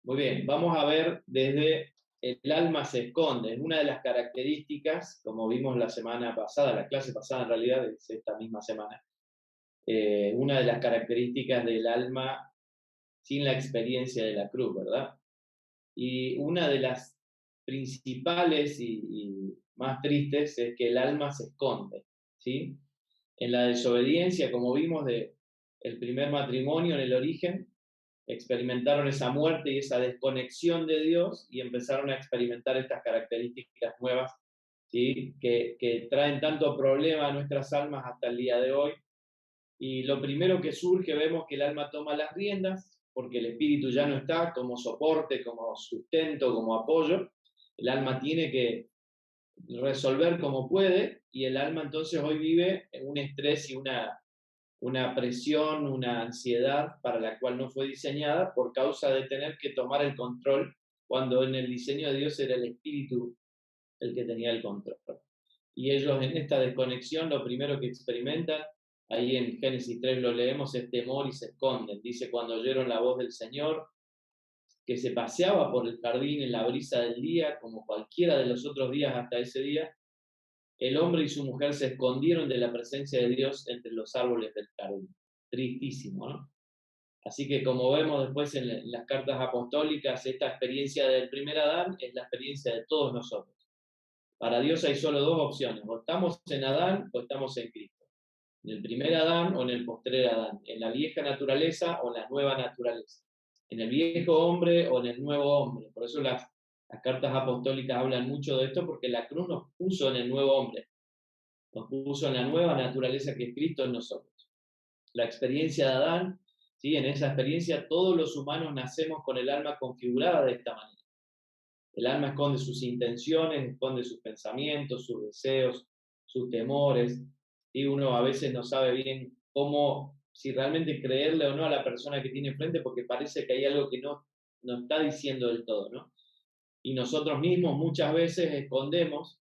Muy bien, vamos a ver desde el alma se esconde. Es una de las características, como vimos la semana pasada, la clase pasada en realidad, es esta misma semana, una de las características del alma sin la experiencia de la cruz, ¿verdad? Y una de las principales y más tristes es que el alma se esconde, ¿sí? En la desobediencia, como vimos de el primer matrimonio en el origen, experimentaron esa muerte y esa desconexión de Dios y empezaron a experimentar estas características nuevas, ¿sí? que traen tanto problema a nuestras almas hasta el día de hoy. Y lo primero que surge, vemos que el alma toma las riendas, porque el espíritu ya no está como soporte, como sustento, como apoyo. El alma tiene que resolver como puede, y el alma entonces hoy vive en un estrés y una presión, una ansiedad para la cual no fue diseñada por causa de tener que tomar el control, cuando en el diseño de Dios era el espíritu el que tenía el control. Y ellos en esta desconexión lo primero que experimentan, ahí en Génesis 3 lo leemos, es temor y se esconden. Dice, cuando oyeron la voz del Señor, que se paseaba por el jardín en la brisa del día, como cualquiera de los otros días hasta ese día, el hombre y su mujer se escondieron de la presencia de Dios entre los árboles del jardín. Tristísimo, ¿no? Así que como vemos después en las cartas apostólicas, esta experiencia del primer Adán es la experiencia de todos nosotros. Para Dios hay solo dos opciones, o estamos en Adán o estamos en Cristo. En el primer Adán o en el postrer Adán, en la vieja naturaleza o en la nueva naturaleza, en el viejo hombre o en el nuevo hombre. Por eso las cartas apostólicas hablan mucho de esto, porque la cruz nos puso en el nuevo hombre, nos puso en la nueva naturaleza que es Cristo en nosotros. La experiencia de Adán, ¿sí? En esa experiencia todos los humanos nacemos con el alma configurada de esta manera. El alma esconde sus intenciones, esconde sus pensamientos, sus deseos, sus temores, y uno a veces no sabe bien cómo, si realmente creerle o no a la persona que tiene enfrente, porque parece que hay algo que no está diciendo del todo, ¿no? Y nosotros mismos muchas veces escondemos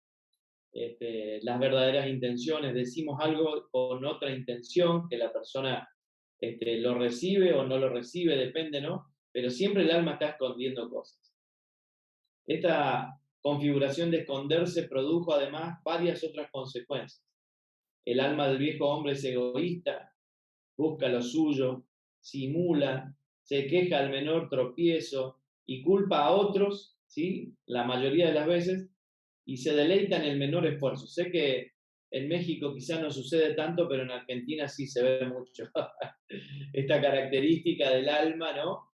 las verdaderas intenciones, decimos algo con otra intención, que la persona lo recibe o no lo recibe, depende, ¿no? Pero siempre el alma está escondiendo cosas. Esta configuración de esconderse produjo además varias otras consecuencias. El alma del viejo hombre es egoísta, busca lo suyo, simula, se queja al menor tropiezo y culpa a otros, ¿sí? La mayoría de las veces, y se deleita en el menor esfuerzo. Sé que en México quizás no sucede tanto, pero en Argentina sí se ve mucho esta característica del alma, ¿no?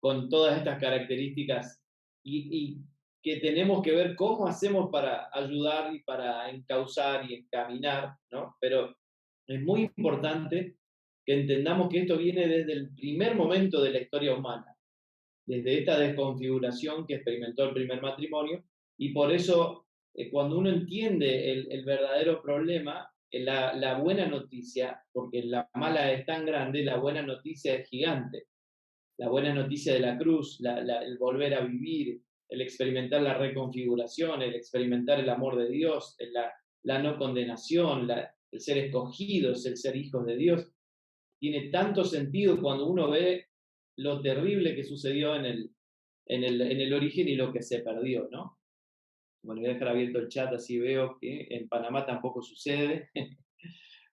Con todas estas características y que tenemos que ver cómo hacemos para ayudar y para encauzar y encaminar, ¿no? Pero es muy importante que entendamos que esto viene desde el primer momento de la historia humana, desde esta desconfiguración que experimentó el primer matrimonio, y por eso cuando uno entiende el verdadero problema, la buena noticia, porque la mala es tan grande, la buena noticia es gigante. La buena noticia de la cruz, el volver a vivir, el experimentar la reconfiguración, el experimentar el amor de Dios, la no condenación, el ser escogidos, el ser hijos de Dios, tiene tanto sentido cuando uno ve lo terrible que sucedió en el origen y lo que se perdió, ¿no? Bueno, voy a dejar abierto el chat, así veo que en Panamá tampoco sucede.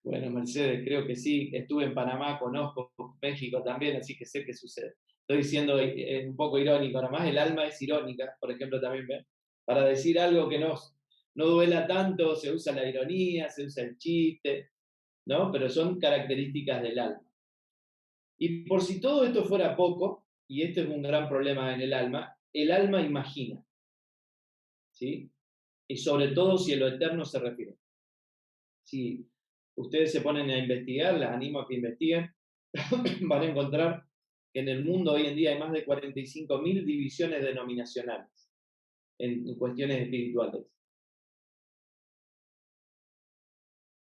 Bueno, Mercedes, creo que sí, estuve en Panamá, conozco México también, así que sé que sucede. Estoy siendo un poco irónico, nada más el alma es irónica, por ejemplo, también, ¿ven? Para decir algo que no duela tanto, se usa la ironía, se usa el chiste, ¿no? Pero son características del alma. Y por si todo esto fuera poco, y este es un gran problema en el alma imagina, ¿sí? Y sobre todo si a lo eterno se refiere. Si ustedes se ponen a investigar, les animo a que investiguen, van a encontrar que en el mundo hoy en día hay más de 45.000 divisiones denominacionales en cuestiones espirituales.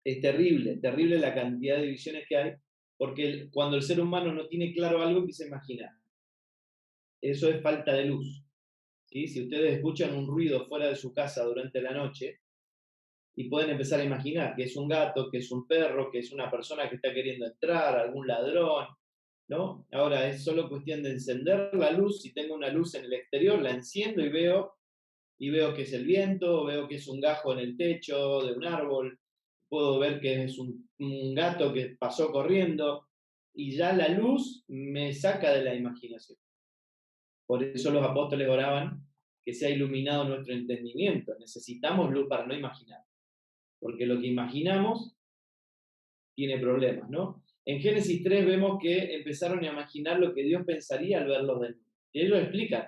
Es terrible, terrible la cantidad de divisiones que hay, porque cuando el ser humano no tiene claro algo, empieza a imaginar. Eso es falta de luz. ¿Sí? Si ustedes escuchan un ruido fuera de su casa durante la noche, y pueden empezar a imaginar que es un gato, que es un perro, que es una persona que está queriendo entrar, algún ladrón, ¿no? Ahora es solo cuestión de encender la luz. Si tengo una luz en el exterior, la enciendo y veo que es el viento, veo que es un gajo en el techo de un árbol, puedo ver que es un gato que pasó corriendo, y ya la luz me saca de la imaginación. Por eso los apóstoles oraban que sea iluminado nuestro entendimiento. Necesitamos luz para no imaginar, porque lo que imaginamos tiene problemas, ¿no? En Génesis 3 vemos que empezaron a imaginar lo que Dios pensaría al verlos desnudos. Y ellos explican,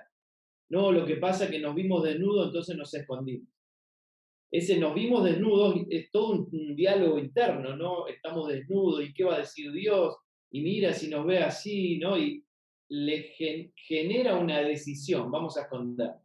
no, lo que pasa es que nos vimos desnudos, entonces nos escondimos. Ese nos vimos desnudos es todo un diálogo interno, ¿no? Estamos desnudos, ¿y qué va a decir Dios? Y mira si nos ve así, ¿no? Y le genera una decisión, vamos a escondernos.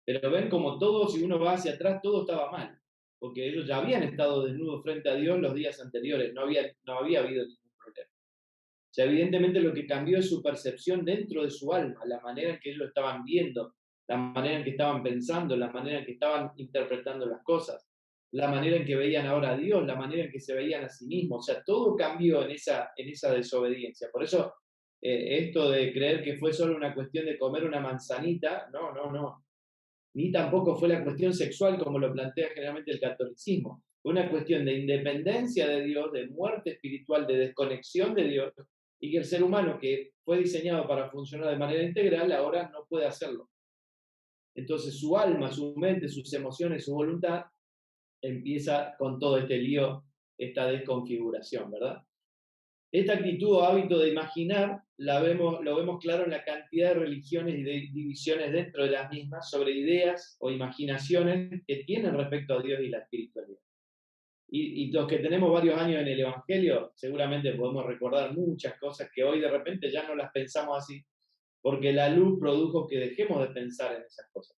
Pero ven como todo, si uno va hacia atrás, todo estaba mal, porque ellos ya habían estado desnudos frente a Dios los días anteriores, no había habido ningún problema. O sea, evidentemente lo que cambió es su percepción dentro de su alma, la manera en que ellos lo estaban viendo, la manera en que estaban pensando, la manera en que estaban interpretando las cosas, la manera en que veían ahora a Dios, la manera en que se veían a sí mismos. O sea, todo cambió en esa desobediencia. Por eso, esto de creer que fue solo una cuestión de comer una manzanita, no, no, no. Ni tampoco fue la cuestión sexual como lo plantea generalmente el catolicismo. Fue una cuestión de independencia de Dios, de muerte espiritual, de desconexión de Dios, y que el ser humano que fue diseñado para funcionar de manera integral ahora no puede hacerlo. Entonces su alma, su mente, sus emociones, su voluntad empieza con todo este lío, esta desconfiguración, ¿verdad? Esta actitud o hábito de imaginar lo vemos claro en la cantidad de religiones y de divisiones dentro de las mismas sobre ideas o imaginaciones que tienen respecto a Dios y la espiritualidad. Y los que tenemos varios años en el Evangelio, seguramente podemos recordar muchas cosas que hoy de repente ya no las pensamos así, porque la luz produjo que dejemos de pensar en esas cosas,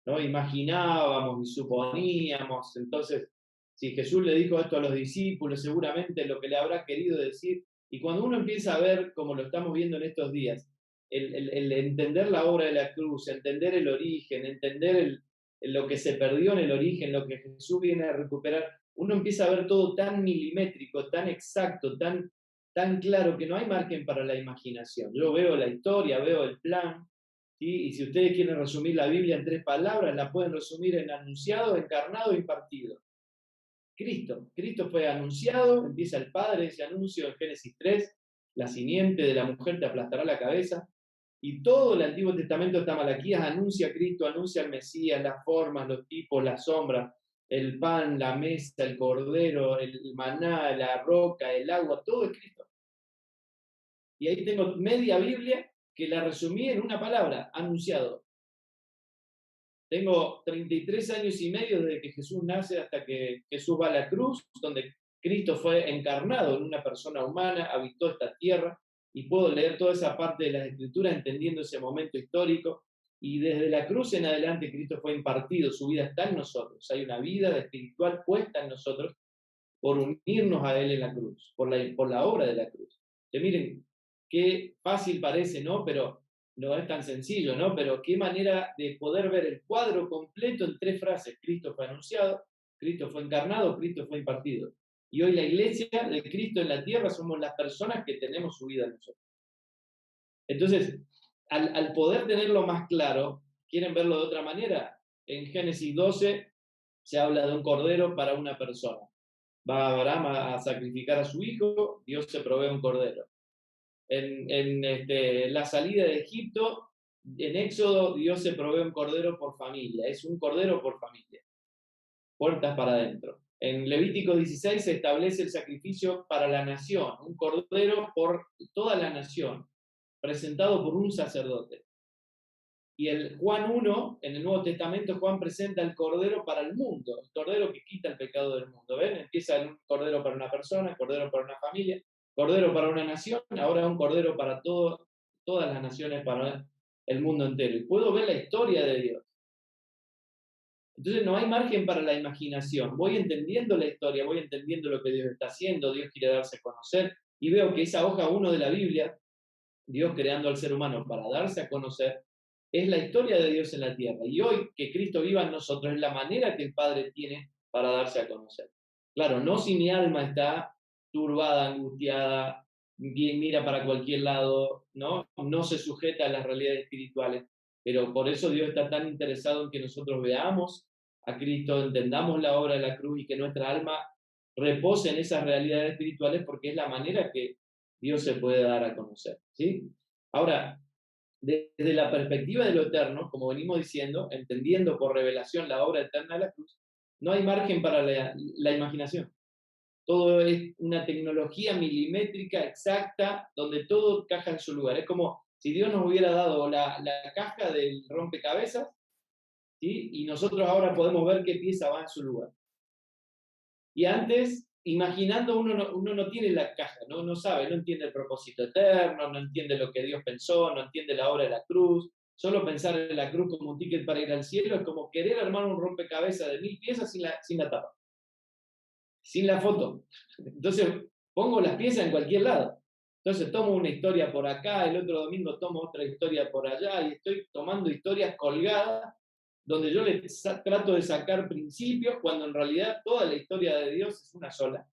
¿no? Imaginábamos y suponíamos. Entonces, si Jesús le dijo esto a los discípulos, seguramente lo que le habrá querido decir. Y cuando uno empieza a ver, como lo estamos viendo en estos días, el entender la obra de la cruz, entender el origen, entender lo que se perdió en el origen, lo que Jesús viene a recuperar, uno empieza a ver todo tan milimétrico, tan exacto, tan claro, que no hay margen para la imaginación. Yo veo la historia, veo el plan, ¿sí? Y si ustedes quieren resumir la Biblia en 3 palabras, la pueden resumir en anunciado, encarnado y impartido. Cristo fue anunciado, empieza el Padre, ese anuncio en Génesis 3, la simiente de la mujer te aplastará la cabeza, y todo el Antiguo Testamento hasta Malaquías anuncia a Cristo, anuncia al Mesías, las formas, los tipos, las sombras, el pan, la mesa, el cordero, el maná, la roca, el agua, todo es Cristo. Y ahí tengo media Biblia que la resumí en una palabra, anunciado. Tengo 33 años y medio desde que Jesús nace hasta que Jesús va a la cruz, donde Cristo fue encarnado en una persona humana, habitó esta tierra, y puedo leer toda esa parte de las Escrituras entendiendo ese momento histórico, y desde la cruz en adelante Cristo fue impartido, su vida está en nosotros, hay una vida espiritual puesta en nosotros por unirnos a Él en la cruz, por la obra de la cruz. Que miren, qué fácil parece, ¿no? Pero no es tan sencillo, ¿no? Pero qué manera de poder ver el cuadro completo en 3 frases. Cristo fue anunciado, Cristo fue encarnado, Cristo fue impartido. Y hoy la iglesia de Cristo en la tierra somos las personas que tenemos su vida en nosotros. Entonces, al poder tenerlo más claro, ¿quieren verlo de otra manera? En Génesis 12 se habla de un cordero para una persona. Va Abraham a sacrificar a su hijo, Dios se provee un cordero. En la salida de Egipto, en Éxodo, Dios se provee un cordero por familia, es un cordero por familia, puertas para adentro. En Levítico 16 se establece el sacrificio para la nación, un cordero por toda la nación, presentado por un sacerdote. Y el Juan 1, en el Nuevo Testamento, Juan presenta el cordero para el mundo, el cordero que quita el pecado del mundo. ¿Ven? Empieza en un cordero para una persona, cordero para una familia, cordero para una nación, ahora un cordero para todas las naciones, para el mundo entero. Y puedo ver la historia de Dios. Entonces no hay margen para la imaginación. Voy entendiendo la historia, voy entendiendo lo que Dios está haciendo, Dios quiere darse a conocer, y veo que esa hoja 1 de la Biblia, Dios creando al ser humano para darse a conocer, es la historia de Dios en la tierra. Y hoy que Cristo viva en nosotros es la manera que el Padre tiene para darse a conocer. Claro, no si mi alma está turbada, angustiada, mira para cualquier lado, ¿no? No se sujeta a las realidades espirituales, pero por eso Dios está tan interesado en que nosotros veamos a Cristo, entendamos la obra de la cruz y que nuestra alma repose en esas realidades espirituales porque es la manera que Dios se puede dar a conocer, ¿sí? Ahora, desde la perspectiva de lo eterno, como venimos diciendo, entendiendo por revelación la obra eterna de la cruz, no hay margen para la imaginación. Todo es una tecnología milimétrica exacta, donde todo caja en su lugar. Es como si Dios nos hubiera dado la caja del rompecabezas, ¿sí? Y nosotros ahora podemos ver qué pieza va en su lugar. Y antes, imaginando, uno no tiene la caja, no sabe, no entiende el propósito eterno, no entiende lo que Dios pensó, no entiende la obra de la cruz. Solo pensar en la cruz como un ticket para ir al cielo es como querer armar un rompecabezas de 1000 piezas sin la tapa, sin la foto. Entonces, pongo las piezas en cualquier lado. Entonces, tomo una historia por acá, el otro domingo tomo otra historia por allá, y estoy tomando historias colgadas donde yo le trato de sacar principios, cuando en realidad toda la historia de Dios es una sola.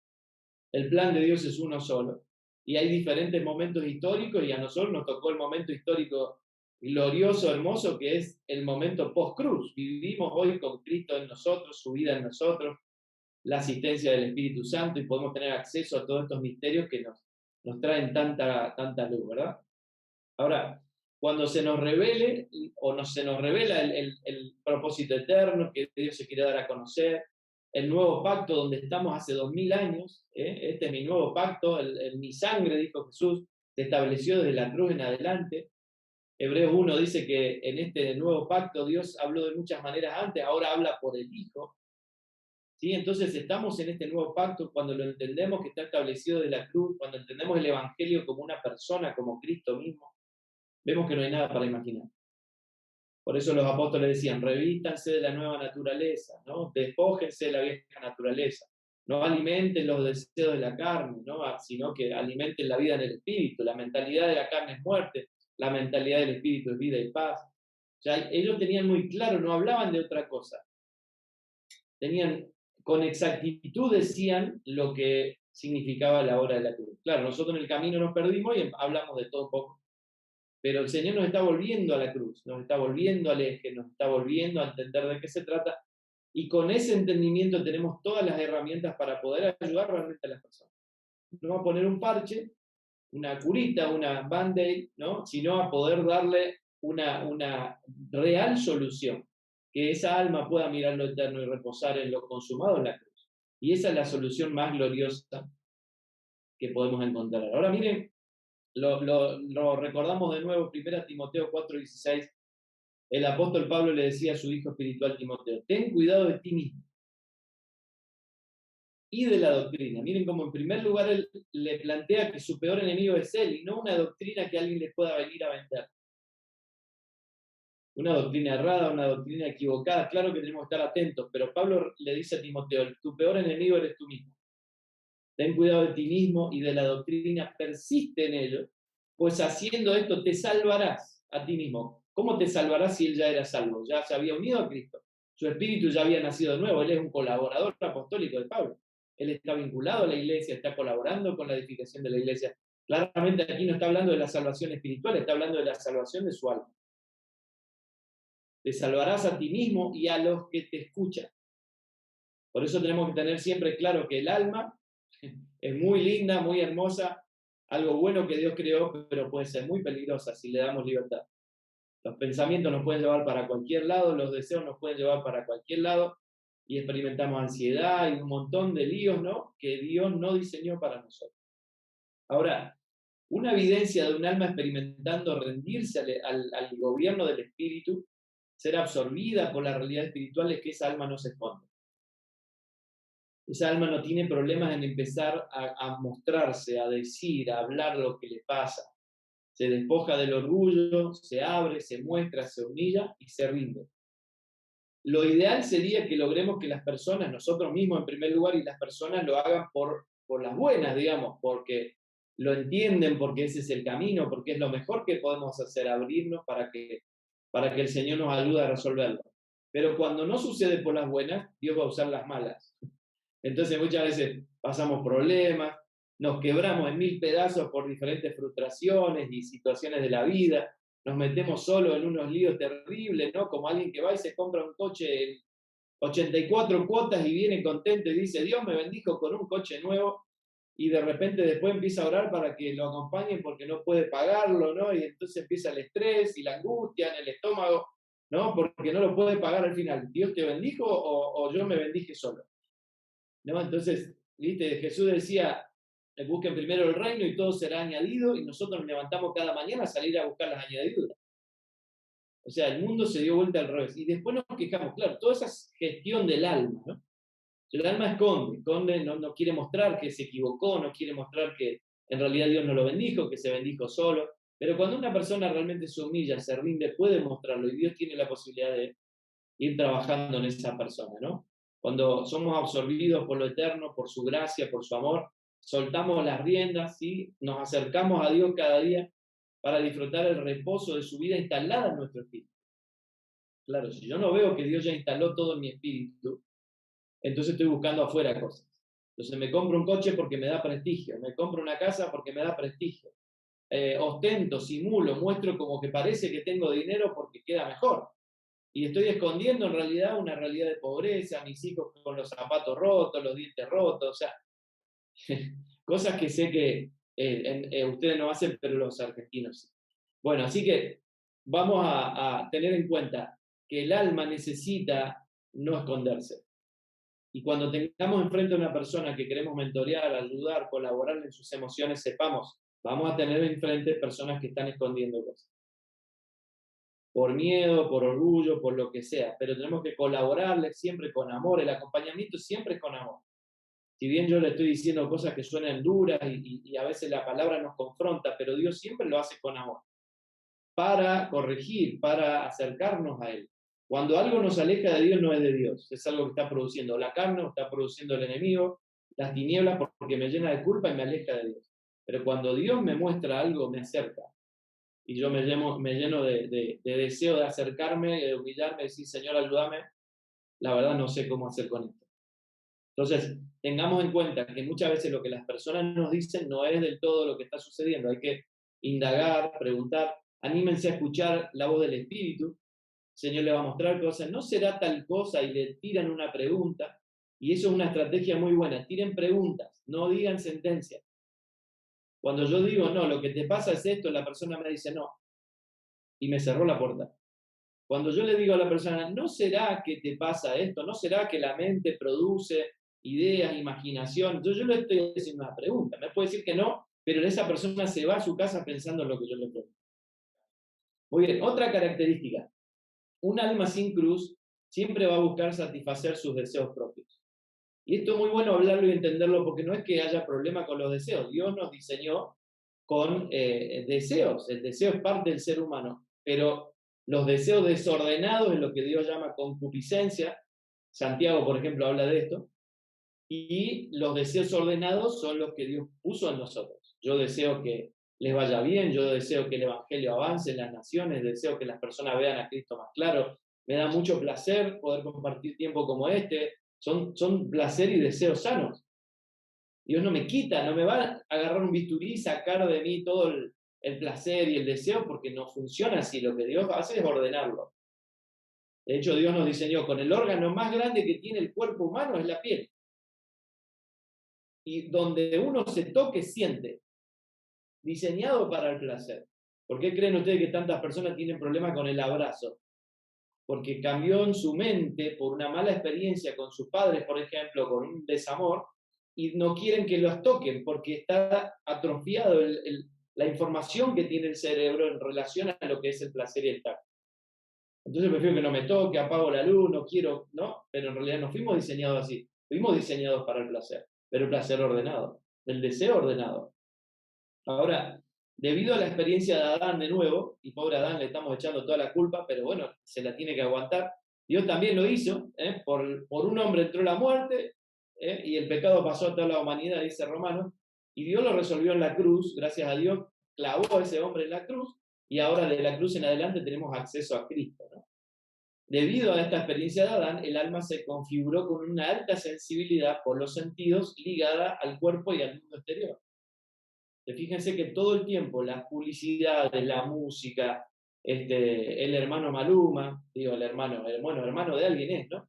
El plan de Dios es uno solo. Y hay diferentes momentos históricos, y a nosotros nos tocó el momento histórico glorioso, hermoso, que es el momento post-cruz. Vivimos hoy con Cristo en nosotros, su vida en nosotros, la asistencia del Espíritu Santo, y podemos tener acceso a todos estos misterios que nos traen tanta luz, ¿verdad? Ahora, cuando se nos revele se nos revela el propósito eterno que Dios se quiere dar a conocer, el nuevo pacto donde estamos hace 2000 años, este es mi nuevo pacto, mi sangre, dijo Jesús, se estableció desde la cruz en adelante. Hebreos 1 dice que en este nuevo pacto Dios habló de muchas maneras antes, ahora habla por el Hijo. ¿Sí? Entonces estamos en este nuevo pacto cuando lo entendemos que está establecido de la cruz, cuando entendemos el Evangelio como una persona, como Cristo mismo, vemos que no hay nada para imaginar. Por eso los apóstoles decían, revístanse de la nueva naturaleza, ¿no? Despójense de la vieja naturaleza, no alimenten los deseos de la carne, ¿no? Sino que alimenten la vida en el espíritu. La mentalidad de la carne es muerte, la mentalidad del espíritu es vida y paz. O sea, ellos tenían muy claro, no hablaban de otra cosa. Tenían, con exactitud decían lo que significaba la obra de la cruz. Claro, nosotros en el camino nos perdimos y hablamos de todo un poco. Pero el Señor nos está volviendo a la cruz, nos está volviendo al eje, nos está volviendo a entender de qué se trata, y con ese entendimiento tenemos todas las herramientas para poder ayudar realmente a las personas. No a poner un parche, una curita, una band-aid, ¿no? Sino a poder darle una real solución, que esa alma pueda mirar lo eterno y reposar en lo consumado en la cruz. Y esa es la solución más gloriosa que podemos encontrar. Ahora miren, lo recordamos de nuevo, 1 Timoteo 4:16, el apóstol Pablo le decía a su hijo espiritual Timoteo, ten cuidado de ti mismo y de la doctrina. Miren cómo en primer lugar él le plantea que su peor enemigo es él y no una doctrina que alguien le pueda venir a vender. Una doctrina errada, una doctrina equivocada, claro que tenemos que estar atentos, pero Pablo le dice a Timoteo, tu peor enemigo eres tú mismo. Ten cuidado de ti mismo y de la doctrina, persiste en ello, pues haciendo esto te salvarás a ti mismo. ¿Cómo te salvarás si él ya era salvo? Ya se había unido a Cristo. Su espíritu ya había nacido de nuevo. Él es un colaborador apostólico de Pablo. Él está vinculado a la iglesia, está colaborando con la edificación de la iglesia. Claramente aquí no está hablando de la salvación espiritual, está hablando de la salvación de su alma. Te salvarás a ti mismo y a los que te escuchan. Por eso tenemos que tener siempre claro que el alma es muy linda, muy hermosa, algo bueno que Dios creó, pero puede ser muy peligrosa si le damos libertad. Los pensamientos nos pueden llevar para cualquier lado, los deseos nos pueden llevar para cualquier lado, y experimentamos ansiedad y un montón de líos, ¿no? Que Dios no diseñó para nosotros. Ahora, una evidencia de un alma experimentando rendirse al gobierno del espíritu, ser absorbida por la realidad espiritual, es que esa alma no se esconde. Esa alma no tiene problemas en empezar a mostrarse, a decir, a hablar lo que le pasa. Se despoja del orgullo, se abre, se muestra, se humilla y se rinde. Lo ideal sería que logremos que las personas, nosotros mismos en primer lugar, y las personas lo hagan por las buenas, digamos, porque lo entienden, porque ese es el camino, porque es lo mejor que podemos hacer, abrirnos para que el Señor nos ayude a resolverlo. Pero cuando no sucede por las buenas, Dios va a usar las malas. Entonces muchas veces pasamos problemas, nos quebramos en mil pedazos por diferentes frustraciones y situaciones de la vida, nos metemos solo en unos líos terribles, ¿no? Como alguien que va y se compra un coche en 84 cuotas y viene contento y dice, Dios me bendijo con un coche nuevo, y de repente después empieza a orar para que lo acompañen porque no puede pagarlo, ¿no? Y entonces empieza el estrés y la angustia en el estómago, ¿no? Porque no lo puede pagar al final. ¿Dios te bendijo o yo me bendije solo? ¿No? Entonces, ¿viste? Jesús decía, busquen primero el reino y todo será añadido, y nosotros nos levantamos cada mañana a salir a buscar las añadiduras. O sea, el mundo se dio vuelta al revés. Y después nos quejamos, claro, toda esa gestión del alma, ¿no? El alma esconde, no quiere mostrar que se equivocó, no quiere mostrar que en realidad Dios no lo bendijo, que se bendijo solo. Pero cuando una persona realmente se humilla, se rinde, puede mostrarlo, y Dios tiene la posibilidad de ir trabajando en esa persona, ¿no? Cuando somos absorbidos por lo eterno, por su gracia, por su amor, soltamos las riendas y nos acercamos a Dios cada día para disfrutar el reposo de su vida instalada en nuestro espíritu. Claro, si yo no veo que Dios ya instaló todo en mi espíritu, entonces estoy buscando afuera cosas. Entonces me compro un coche porque me da prestigio, me compro una casa porque me da prestigio. Ostento, simulo, muestro como que parece que tengo dinero porque queda mejor. Y estoy escondiendo en realidad una realidad de pobreza, mis hijos con los zapatos rotos, los dientes rotos, o sea, cosas que sé que ustedes no hacen, pero los argentinos sí. Bueno, así que vamos a tener en cuenta que el alma necesita no esconderse. Y cuando tengamos enfrente a una persona que queremos mentorear, ayudar, colaborar en sus emociones, sepamos, vamos a tener enfrente personas que están escondiendo cosas. Por miedo, por orgullo, por lo que sea, pero tenemos que colaborarles siempre con amor. El acompañamiento siempre es con amor. Si bien yo le estoy diciendo cosas que suenan duras y a veces la palabra nos confronta, pero Dios siempre lo hace con amor, para corregir, para acercarnos a Él. Cuando algo nos aleja de Dios, no es de Dios, es algo que está produciendo la carne, o está produciendo el enemigo, las tinieblas, porque me llena de culpa y me aleja de Dios. Pero cuando Dios me muestra algo, me acerca. Y yo me lleno de deseo de acercarme, de humillarme, de decir, Señor, ayúdame. La verdad no sé cómo hacer con esto. Entonces, tengamos en cuenta que muchas veces lo que las personas nos dicen no es del todo lo que está sucediendo. Hay que indagar, preguntar. Anímense a escuchar la voz del Espíritu. El Señor le va a mostrar cosas. No será tal cosa, y le tiran una pregunta. Y eso es una estrategia muy buena. Tiren preguntas, no digan sentencias. Cuando yo digo, no, lo que te pasa es esto, la persona me dice no. Y me cerró la puerta. Cuando yo le digo a la persona, ¿no será que te pasa esto? ¿No será que la mente produce ideas, imaginación? Yo le estoy haciendo una pregunta. Me puede decir que no, pero esa persona se va a su casa pensando en lo que yo le pregunto. Muy bien, otra característica. Un alma sin cruz siempre va a buscar satisfacer sus deseos propios. Y esto es muy bueno hablarlo y entenderlo, porque no es que haya problema con los deseos. Dios nos diseñó con deseos. El deseo es parte del ser humano, pero los deseos desordenados es lo que Dios llama concupiscencia. Santiago, por ejemplo, habla de esto. Y los deseos ordenados son los que Dios puso en nosotros. Yo deseo que les vaya bien, yo deseo que el Evangelio avance en las naciones, deseo que las personas vean a Cristo más claro. Me da mucho placer poder compartir tiempo como este. Son placer y deseos sanos. Dios no me quita, no me va a agarrar un bisturí y sacar de mí todo el placer y el deseo, porque no funciona así. Lo que Dios hace es ordenarlo. De hecho, Dios nos diseñó con el órgano más grande que tiene el cuerpo humano, es la piel. Y donde uno se toque, siente. Diseñado para el placer. ¿Por qué creen ustedes que tantas personas tienen problemas con el abrazo? Porque cambió en su mente por una mala experiencia con sus padres, por ejemplo, con un desamor, y no quieren que los toquen porque está atrofiado la información que tiene el cerebro en relación a lo que es el placer y el tacto. Entonces prefiero que no me toque, apago la luz, no quiero, ¿no? Pero en realidad no fuimos diseñados así. Fuimos diseñados para el placer, pero el placer ordenado, el deseo ordenado. Ahora, debido a la experiencia de Adán de nuevo, y pobre Adán le estamos echando toda la culpa, pero bueno, se la tiene que aguantar. Dios también lo hizo, por un hombre entró la muerte, y el pecado pasó a toda la humanidad, dice Romanos, y Dios lo resolvió en la cruz. Gracias a Dios clavó a ese hombre en la cruz, y ahora de la cruz en adelante tenemos acceso a Cristo, ¿no? Debido a esta experiencia de Adán, el alma se configuró con una alta sensibilidad por los sentidos ligada al cuerpo y al mundo exterior. Fíjense que todo el tiempo las publicidades, la música, el hermano Maluma, digo, hermano de alguien es, ¿no?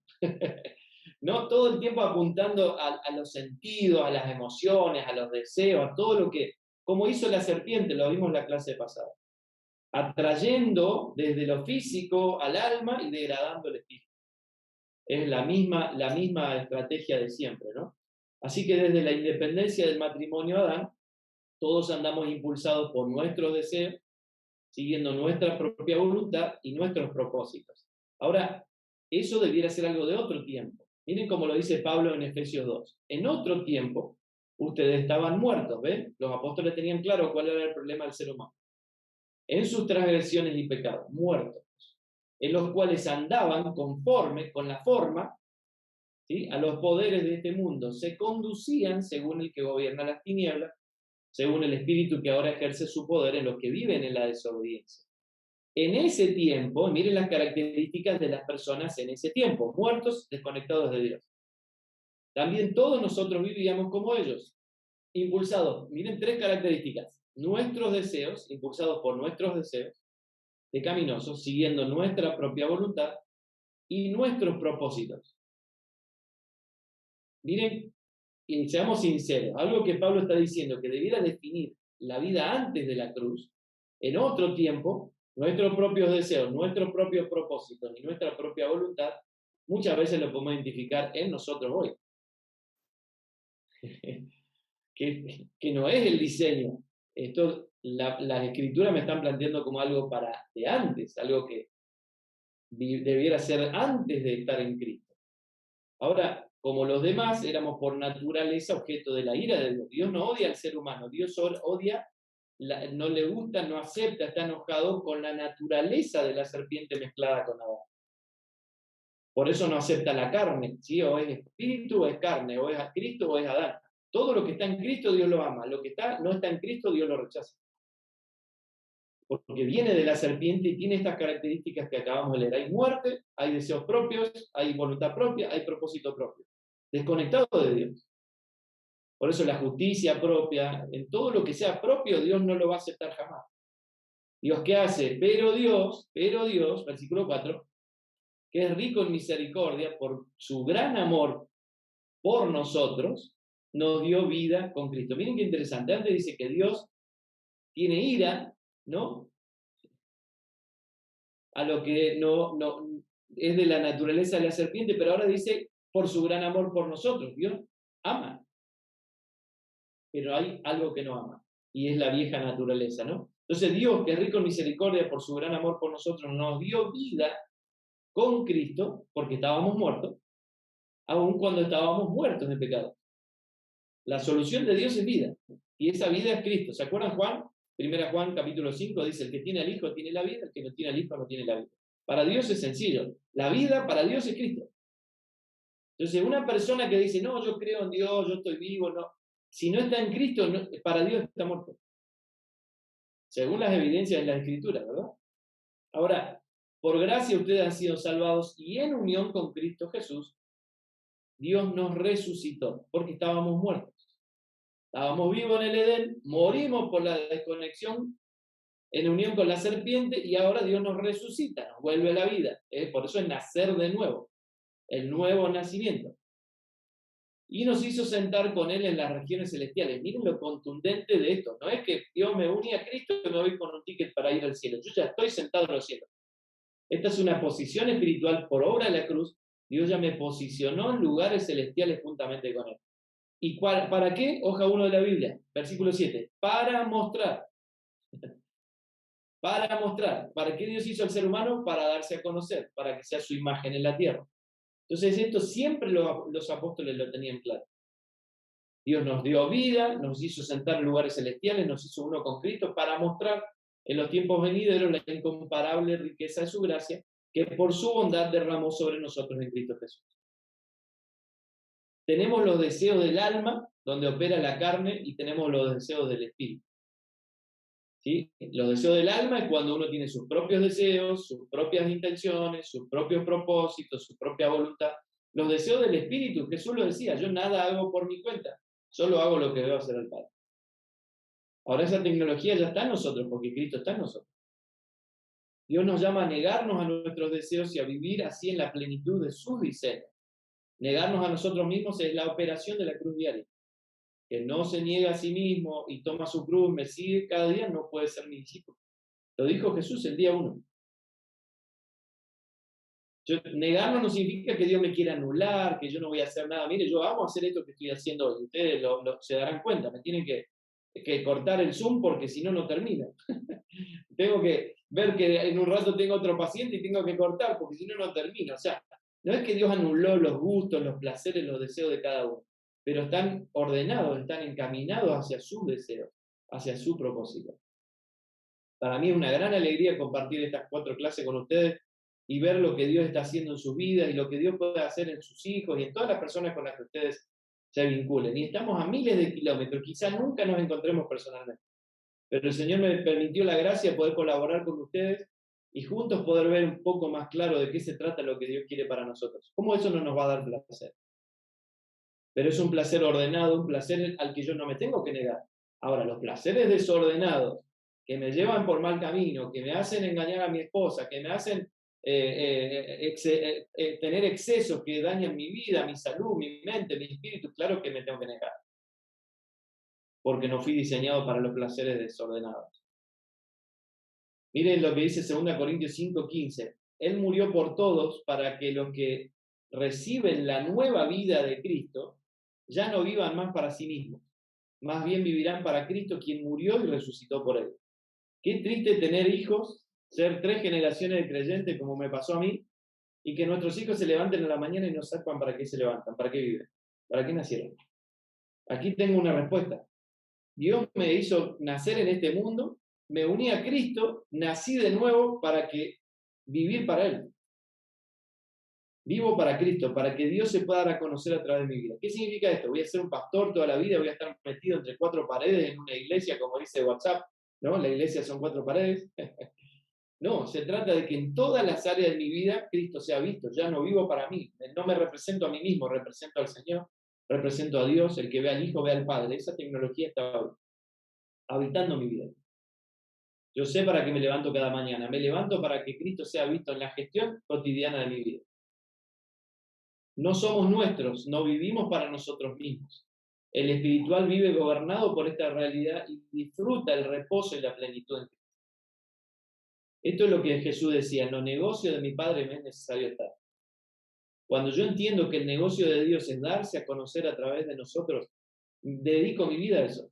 ¿No? Todo el tiempo apuntando a los sentidos, a las emociones, a los deseos, a todo lo que, como hizo la serpiente, lo vimos en la clase pasada, atrayendo desde lo físico al alma y degradando el espíritu. Es la misma estrategia de siempre, ¿no? Así que desde la independencia del matrimonio Adán, todos andamos impulsados por nuestros deseos, siguiendo nuestra propia voluntad y nuestros propósitos. Ahora, eso debiera ser algo de otro tiempo. Miren cómo lo dice Pablo en Efesios 2. En otro tiempo, ustedes estaban muertos, ¿ven? Los apóstoles tenían claro cuál era el problema del ser humano. En sus transgresiones y pecados, muertos, en los cuales andaban conforme con la forma, ¿sí?, a los poderes de este mundo, se conducían según el que gobierna las tinieblas, según el espíritu que ahora ejerce su poder en los que viven en la desobediencia. En ese tiempo, miren las características de las personas en ese tiempo, muertos, desconectados de Dios. También todos nosotros vivíamos como ellos, impulsados, miren tres características, nuestros deseos, impulsados por nuestros deseos, pecaminosos, siguiendo nuestra propia voluntad y nuestros propósitos. Miren, y seamos sinceros, algo que Pablo está diciendo que debiera definir la vida antes de la cruz, en otro tiempo, nuestros propios deseos, nuestros propios propósitos y nuestra propia voluntad, muchas veces lo podemos identificar en nosotros hoy. que no es el diseño. Esto, las escrituras me están planteando como algo de antes, algo que debiera ser antes de estar en Cristo. Ahora, como los demás, éramos por naturaleza objeto de la ira de Dios. Dios no odia al ser humano, Dios odia, no le gusta, no acepta, está enojado con la naturaleza de la serpiente mezclada con Adán. Por eso no acepta la carne, ¿sí? O es espíritu o es carne, o es a Cristo o es Adán. Todo lo que está en Cristo Dios lo ama, lo que no está en Cristo Dios lo rechaza. Porque viene de la serpiente y tiene estas características que acabamos de leer. Hay muerte, hay deseos propios, hay voluntad propia, hay propósito propio. Desconectado de Dios. Por eso la justicia propia, en todo lo que sea propio, Dios no lo va a aceptar jamás. Dios, ¿qué hace? Pero Dios, versículo 4, que es rico en misericordia por su gran amor por nosotros, nos dio vida con Cristo. Miren qué interesante. Antes dice que Dios tiene ira, ¿no? A lo que no es de la naturaleza de la serpiente, pero ahora dice por su gran amor por nosotros. Dios ama, pero hay algo que no ama, y es la vieja naturaleza, ¿no? Entonces Dios, que es rico en misericordia por su gran amor por nosotros, nos dio vida con Cristo, porque estábamos muertos, aun cuando estábamos muertos de pecado. La solución de Dios es vida, y esa vida es Cristo. ¿Se acuerdan Juan? Primera Juan capítulo 5 dice, el que tiene al Hijo tiene la vida, el que no tiene al Hijo no tiene la vida. Para Dios es sencillo, la vida para Dios es Cristo. Entonces una persona que dice, no, yo creo en Dios, yo estoy vivo, no, si no está en Cristo, para Dios está muerto. Según las evidencias de las Escrituras, ¿verdad? Ahora, por gracia ustedes han sido salvados y en unión con Cristo Jesús, Dios nos resucitó, porque estábamos muertos. Estábamos vivos en el Edén, morimos por la desconexión en unión con la serpiente y ahora Dios nos resucita, nos vuelve a la vida. Por eso es nacer de nuevo, el nuevo nacimiento. Y nos hizo sentar con Él en las regiones celestiales. Miren lo contundente de esto. No es que Dios me une a Cristo y me voy con un ticket para ir al cielo. Yo ya estoy sentado en los cielos. Esta es una posición espiritual por obra de la cruz. Dios ya me posicionó en lugares celestiales juntamente con Él. ¿Y para qué? Hoja 1 de la Biblia, versículo 7. Para mostrar. Para mostrar. ¿Para qué Dios hizo al ser humano? Para darse a conocer, para que sea su imagen en la tierra. Entonces esto siempre los apóstoles lo tenían claro. Dios nos dio vida, nos hizo sentar en lugares celestiales, nos hizo uno con Cristo para mostrar en los tiempos venideros la incomparable riqueza de su gracia que por su bondad derramó sobre nosotros en Cristo Jesús. Tenemos los deseos del alma, donde opera la carne, y tenemos los deseos del espíritu. ¿Sí? Los deseos del alma es cuando uno tiene sus propios deseos, sus propias intenciones, sus propios propósitos, su propia voluntad. Los deseos del espíritu, Jesús lo decía, yo nada hago por mi cuenta, solo hago lo que veo hacer al Padre. Ahora esa tecnología ya está en nosotros, porque Cristo está en nosotros. Dios nos llama a negarnos a nuestros deseos y a vivir así en la plenitud de sus diseños. Negarnos a nosotros mismos es la operación de la cruz diaria. Que no se niega a sí mismo y toma su cruz, me sigue cada día, no puede ser mi discípulo. Lo dijo Jesús el día 1. Negarnos no significa que Dios me quiera anular, que yo no voy a hacer nada. Mire, yo amo hacer esto que estoy haciendo hoy. Ustedes se darán cuenta, me tienen que cortar el Zoom porque si no, no termino. Tengo que ver que en un rato tengo otro paciente y tengo que cortar porque si no, no termino. O sea, no es que Dios anuló los gustos, los placeres, los deseos de cada uno, pero están ordenados, están encaminados hacia sus deseos, hacia su propósito. Para mí es una gran alegría compartir estas 4 clases con ustedes y ver lo que Dios está haciendo en sus vidas y lo que Dios puede hacer en sus hijos y en todas las personas con las que ustedes se vinculen. Y estamos a miles de kilómetros, quizás nunca nos encontremos personalmente, pero el Señor me permitió la gracia de poder colaborar con ustedes y juntos poder ver un poco más claro de qué se trata lo que Dios quiere para nosotros. ¿Cómo eso no nos va a dar placer? Pero es un placer ordenado, un placer al que yo no me tengo que negar. Ahora, los placeres desordenados que me llevan por mal camino, que me hacen engañar a mi esposa, que me hacen tener excesos que dañan mi vida, mi salud, mi mente, mi espíritu, claro que me tengo que negar. Porque no fui diseñado para los placeres desordenados. Miren lo que dice 2 Corintios 5:15. Él murió por todos para que los que reciben la nueva vida de Cristo ya no vivan más para sí mismos. Más bien vivirán para Cristo, quien murió y resucitó por él. Qué triste tener hijos, ser 3 generaciones de creyentes como me pasó a mí, y que nuestros hijos se levanten a la mañana y no sepan para qué se levantan, para qué viven, para qué nacieron. Aquí tengo una respuesta. Dios me hizo nacer en este mundo, me uní a Cristo, nací de nuevo para vivir para Él. Vivo para Cristo, para que Dios se pueda dar a conocer a través de mi vida. ¿Qué significa esto? ¿Voy a ser un pastor toda la vida? ¿Voy a estar metido entre 4 paredes en una iglesia, como dice WhatsApp? ¿No? La iglesia son 4 paredes. No, se trata de que en todas las áreas de mi vida Cristo sea visto. Ya no vivo para mí. No me represento a mí mismo, represento al Señor, represento a Dios. El que ve al Hijo, ve al Padre. Esa tecnología está habitando mi vida. Yo sé para qué me levanto cada mañana. Me levanto para que Cristo sea visto en la gestión cotidiana de mi vida. No somos nuestros, no vivimos para nosotros mismos. El espiritual vive gobernado por esta realidad y disfruta el reposo y la plenitud en Cristo. Esto es lo que Jesús decía: en los negocios de mi Padre me es necesario estar. Cuando yo entiendo que el negocio de Dios es darse a conocer a través de nosotros, dedico mi vida a eso.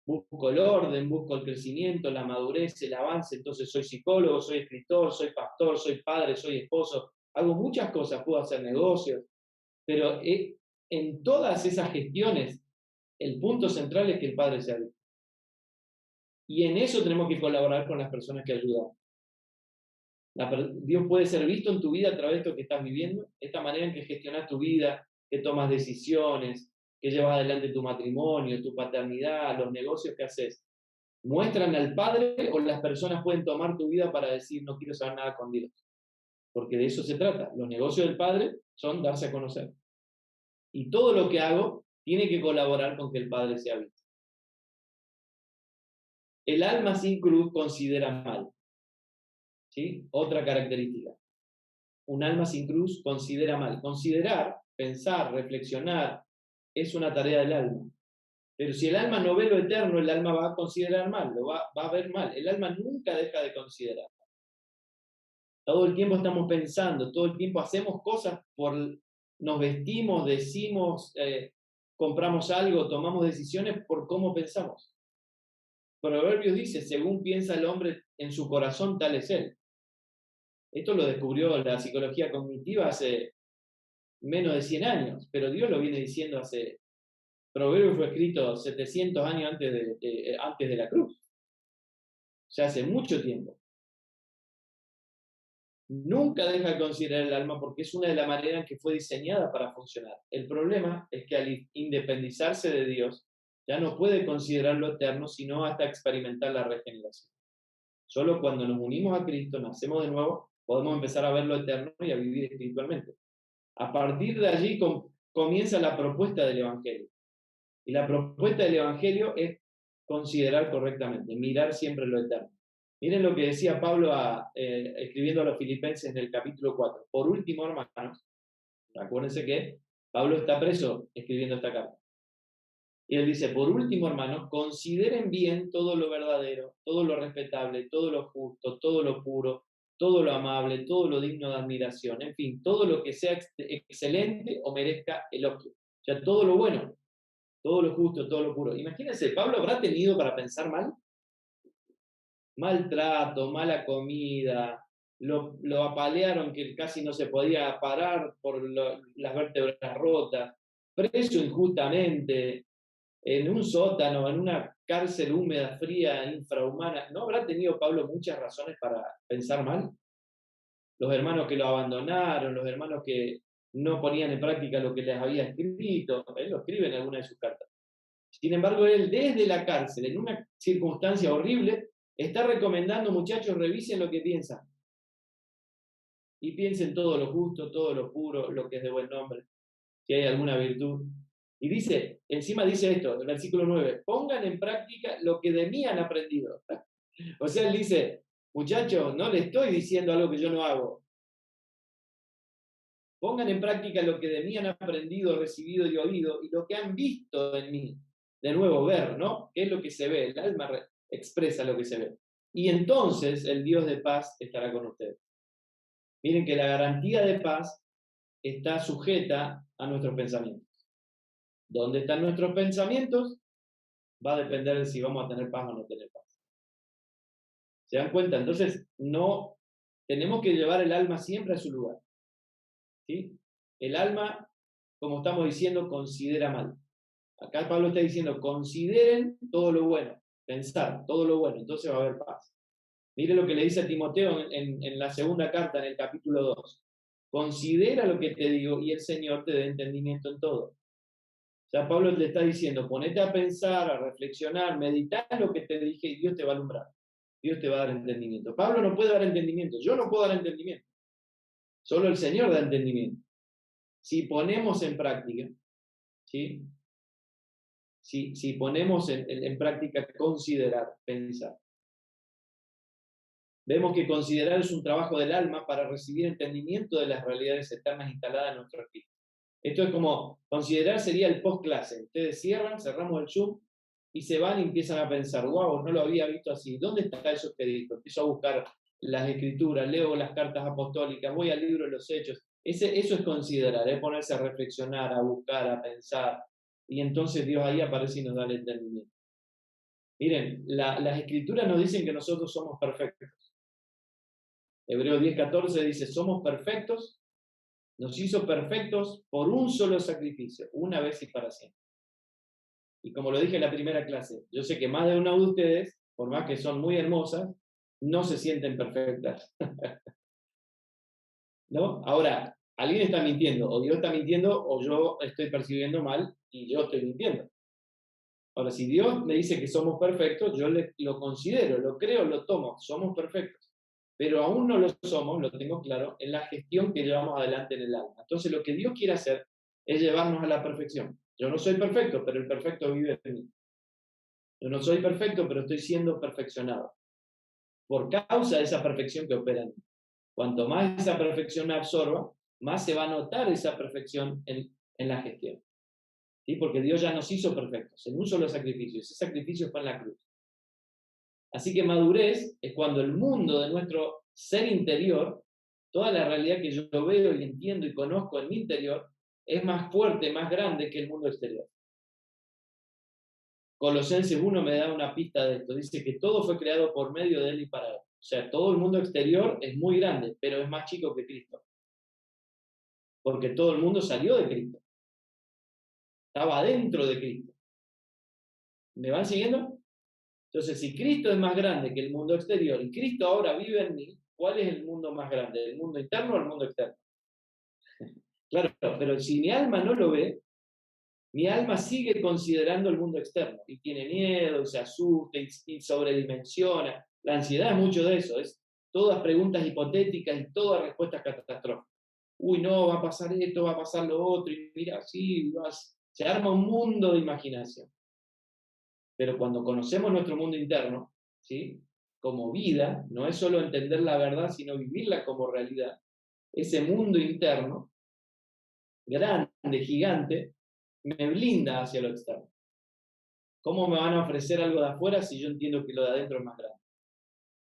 Busco el orden, busco el crecimiento, la madurez, el avance. Entonces soy psicólogo, soy escritor, soy pastor, soy padre, soy esposo. Hago muchas cosas, puedo hacer negocios, pero en todas esas gestiones el punto central es que el Padre sea visto. Y en eso tenemos que colaborar con las personas que ayudan. Dios puede ser visto en tu vida a través de esto que estás viviendo, esta manera en que gestionas tu vida, que tomas decisiones, que llevas adelante tu matrimonio, tu paternidad, los negocios que haces. ¿Muestran al Padre o las personas pueden tomar tu vida para decir no quiero saber nada con Dios? Porque de eso se trata. Los negocios del Padre son darse a conocer. Y todo lo que hago tiene que colaborar con que el Padre sea visto. El alma sin cruz considera mal. ¿Sí? Otra característica. Un alma sin cruz considera mal. Considerar, pensar, reflexionar, es una tarea del alma. Pero si el alma no ve lo eterno, el alma va a considerar mal, lo va a ver mal. El alma nunca deja de considerar. Todo el tiempo estamos pensando, todo el tiempo hacemos cosas, nos vestimos, decimos, compramos algo, tomamos decisiones por cómo pensamos. Proverbios dice: según piensa el hombre en su corazón, tal es él. Esto lo descubrió la psicología cognitiva hace menos de 100 años, pero Dios lo viene diciendo hace... Proverbios fue escrito 700 años antes de la cruz. O sea, hace mucho tiempo. Nunca deja de considerar el alma porque es una de las maneras que fue diseñada para funcionar. El problema es que al independizarse de Dios, ya no puede considerar lo eterno, sino hasta experimentar la regeneración. Solo cuando nos unimos a Cristo, nacemos de nuevo, podemos empezar a ver lo eterno y a vivir espiritualmente. A partir de allí comienza la propuesta del Evangelio. Y la propuesta del Evangelio es considerar correctamente, mirar siempre lo eterno. Miren lo que decía Pablo escribiendo a los filipenses en el capítulo 4. Por último, hermanos, acuérdense que Pablo está preso escribiendo esta carta. Y él dice, por último, hermanos, consideren bien todo lo verdadero, todo lo respetable, todo lo justo, todo lo puro, todo lo amable, todo lo digno de admiración, en fin, todo lo que sea excelente o merezca elogio. O sea, todo lo bueno, todo lo justo, todo lo puro. Imagínense, ¿Pablo habrá tenido para pensar mal? Maltrato, mala comida, lo apalearon que casi no se podía parar por las vértebras rotas, preso injustamente, en un sótano, en una cárcel húmeda, fría, infrahumana. ¿No habrá tenido Pablo muchas razones para pensar mal? Los hermanos que lo abandonaron, los hermanos que no ponían en práctica lo que les había escrito, él lo escribe en alguna de sus cartas. Sin embargo, él desde la cárcel, en una circunstancia horrible, está recomendando, muchachos, revisen lo que piensan. Y piensen todo lo justo, todo lo puro, lo que es de buen nombre, si hay alguna virtud. Y dice, encima dice esto, el versículo 9, pongan en práctica lo que de mí han aprendido. O sea, él dice, muchachos, no le estoy diciendo algo que yo no hago. Pongan en práctica lo que de mí han aprendido, recibido y oído, y lo que han visto en mí. De nuevo, ver, ¿no? ¿Qué es lo que se ve? El alma expresa lo que se ve. Y entonces el Dios de paz estará con ustedes. Miren que la garantía de paz está sujeta a nuestros pensamientos. ¿Dónde están nuestros pensamientos? Va a depender de si vamos a tener paz o no tener paz. ¿Se dan cuenta? Entonces, no tenemos que llevar el alma siempre a su lugar. ¿Sí? El alma, como estamos diciendo, considera mal. Acá Pablo está diciendo, consideren todo lo bueno, pensar todo lo bueno, entonces va a haber paz. Mire lo que le dice a Timoteo en la segunda carta, en el capítulo 2. Considera lo que te digo y el Señor te dé entendimiento en todo. O sea, Pablo le está diciendo, ponete a pensar, a reflexionar, meditar lo que te dije y Dios te va a alumbrar. Dios te va a dar entendimiento. Pablo no puede dar entendimiento, yo no puedo dar entendimiento. Solo el Señor da entendimiento. Si ponemos en práctica, ¿sí? Si ponemos en práctica considerar, pensar. Vemos que considerar es un trabajo del alma para recibir entendimiento de las realidades eternas instaladas en nuestro espíritu. Esto es como, considerar sería el post-clase. Ustedes cerramos el Zoom y se van y empiezan a pensar, wow, no lo había visto así. ¿Dónde está eso que dijo? Empiezo a buscar las escrituras, leo las cartas apostólicas, voy al libro de los Hechos. Eso es considerar, ponerse a reflexionar, a buscar, a pensar. Y entonces Dios ahí aparece y nos da el entendimiento. Miren, las escrituras nos dicen que nosotros somos perfectos. Hebreos 10:14 dice, somos perfectos, nos hizo perfectos por un solo sacrificio, una vez y para siempre. Y como lo dije en la primera clase, yo sé que más de una de ustedes, por más que son muy hermosas, no se sienten perfectas. ¿No? Ahora, alguien está mintiendo, o Dios está mintiendo, o yo estoy percibiendo mal y yo estoy mintiendo. Ahora, si Dios me dice que somos perfectos, yo lo considero, lo creo, lo tomo, somos perfectos. Pero aún no lo somos, lo tengo claro, en la gestión que llevamos adelante en el alma. Entonces, lo que Dios quiere hacer es llevarnos a la perfección. Yo no soy perfecto, pero el perfecto vive en mí. Yo no soy perfecto, pero estoy siendo perfeccionado. Por causa de esa perfección que opera en mí. Cuanto más esa perfección me absorba, más se va a notar esa perfección en la gestión. ¿Sí? Porque Dios ya nos hizo perfectos en un solo sacrificio. Ese sacrificio fue en la cruz. Así que madurez es cuando el mundo de nuestro ser interior, toda la realidad que yo veo y entiendo y conozco en mi interior, es más fuerte, más grande que el mundo exterior. Colosenses 1 me da una pista de esto. Dice que todo fue creado por medio de Él y para Él. O sea, todo el mundo exterior es muy grande, pero es más chico que Cristo. Porque todo el mundo salió de Cristo. Estaba dentro de Cristo. ¿Me van siguiendo? Entonces, si Cristo es más grande que el mundo exterior y Cristo ahora vive en mí, ¿cuál es el mundo más grande? ¿El mundo interno o el mundo externo? Claro, pero si mi alma no lo ve, mi alma sigue considerando el mundo externo y tiene miedo, y se asusta y sobredimensiona. La ansiedad es mucho de eso, es todas preguntas hipotéticas y todas respuestas catastróficas. Uy, no, va a pasar esto, va a pasar lo otro, y mira, sí, se arma un mundo de imaginación. Pero cuando conocemos nuestro mundo interno, ¿sí? Como vida, no es solo entender la verdad, sino vivirla como realidad. Ese mundo interno, grande, gigante, me blinda hacia lo externo. ¿Cómo me van a ofrecer algo de afuera si yo entiendo que lo de adentro es más grande?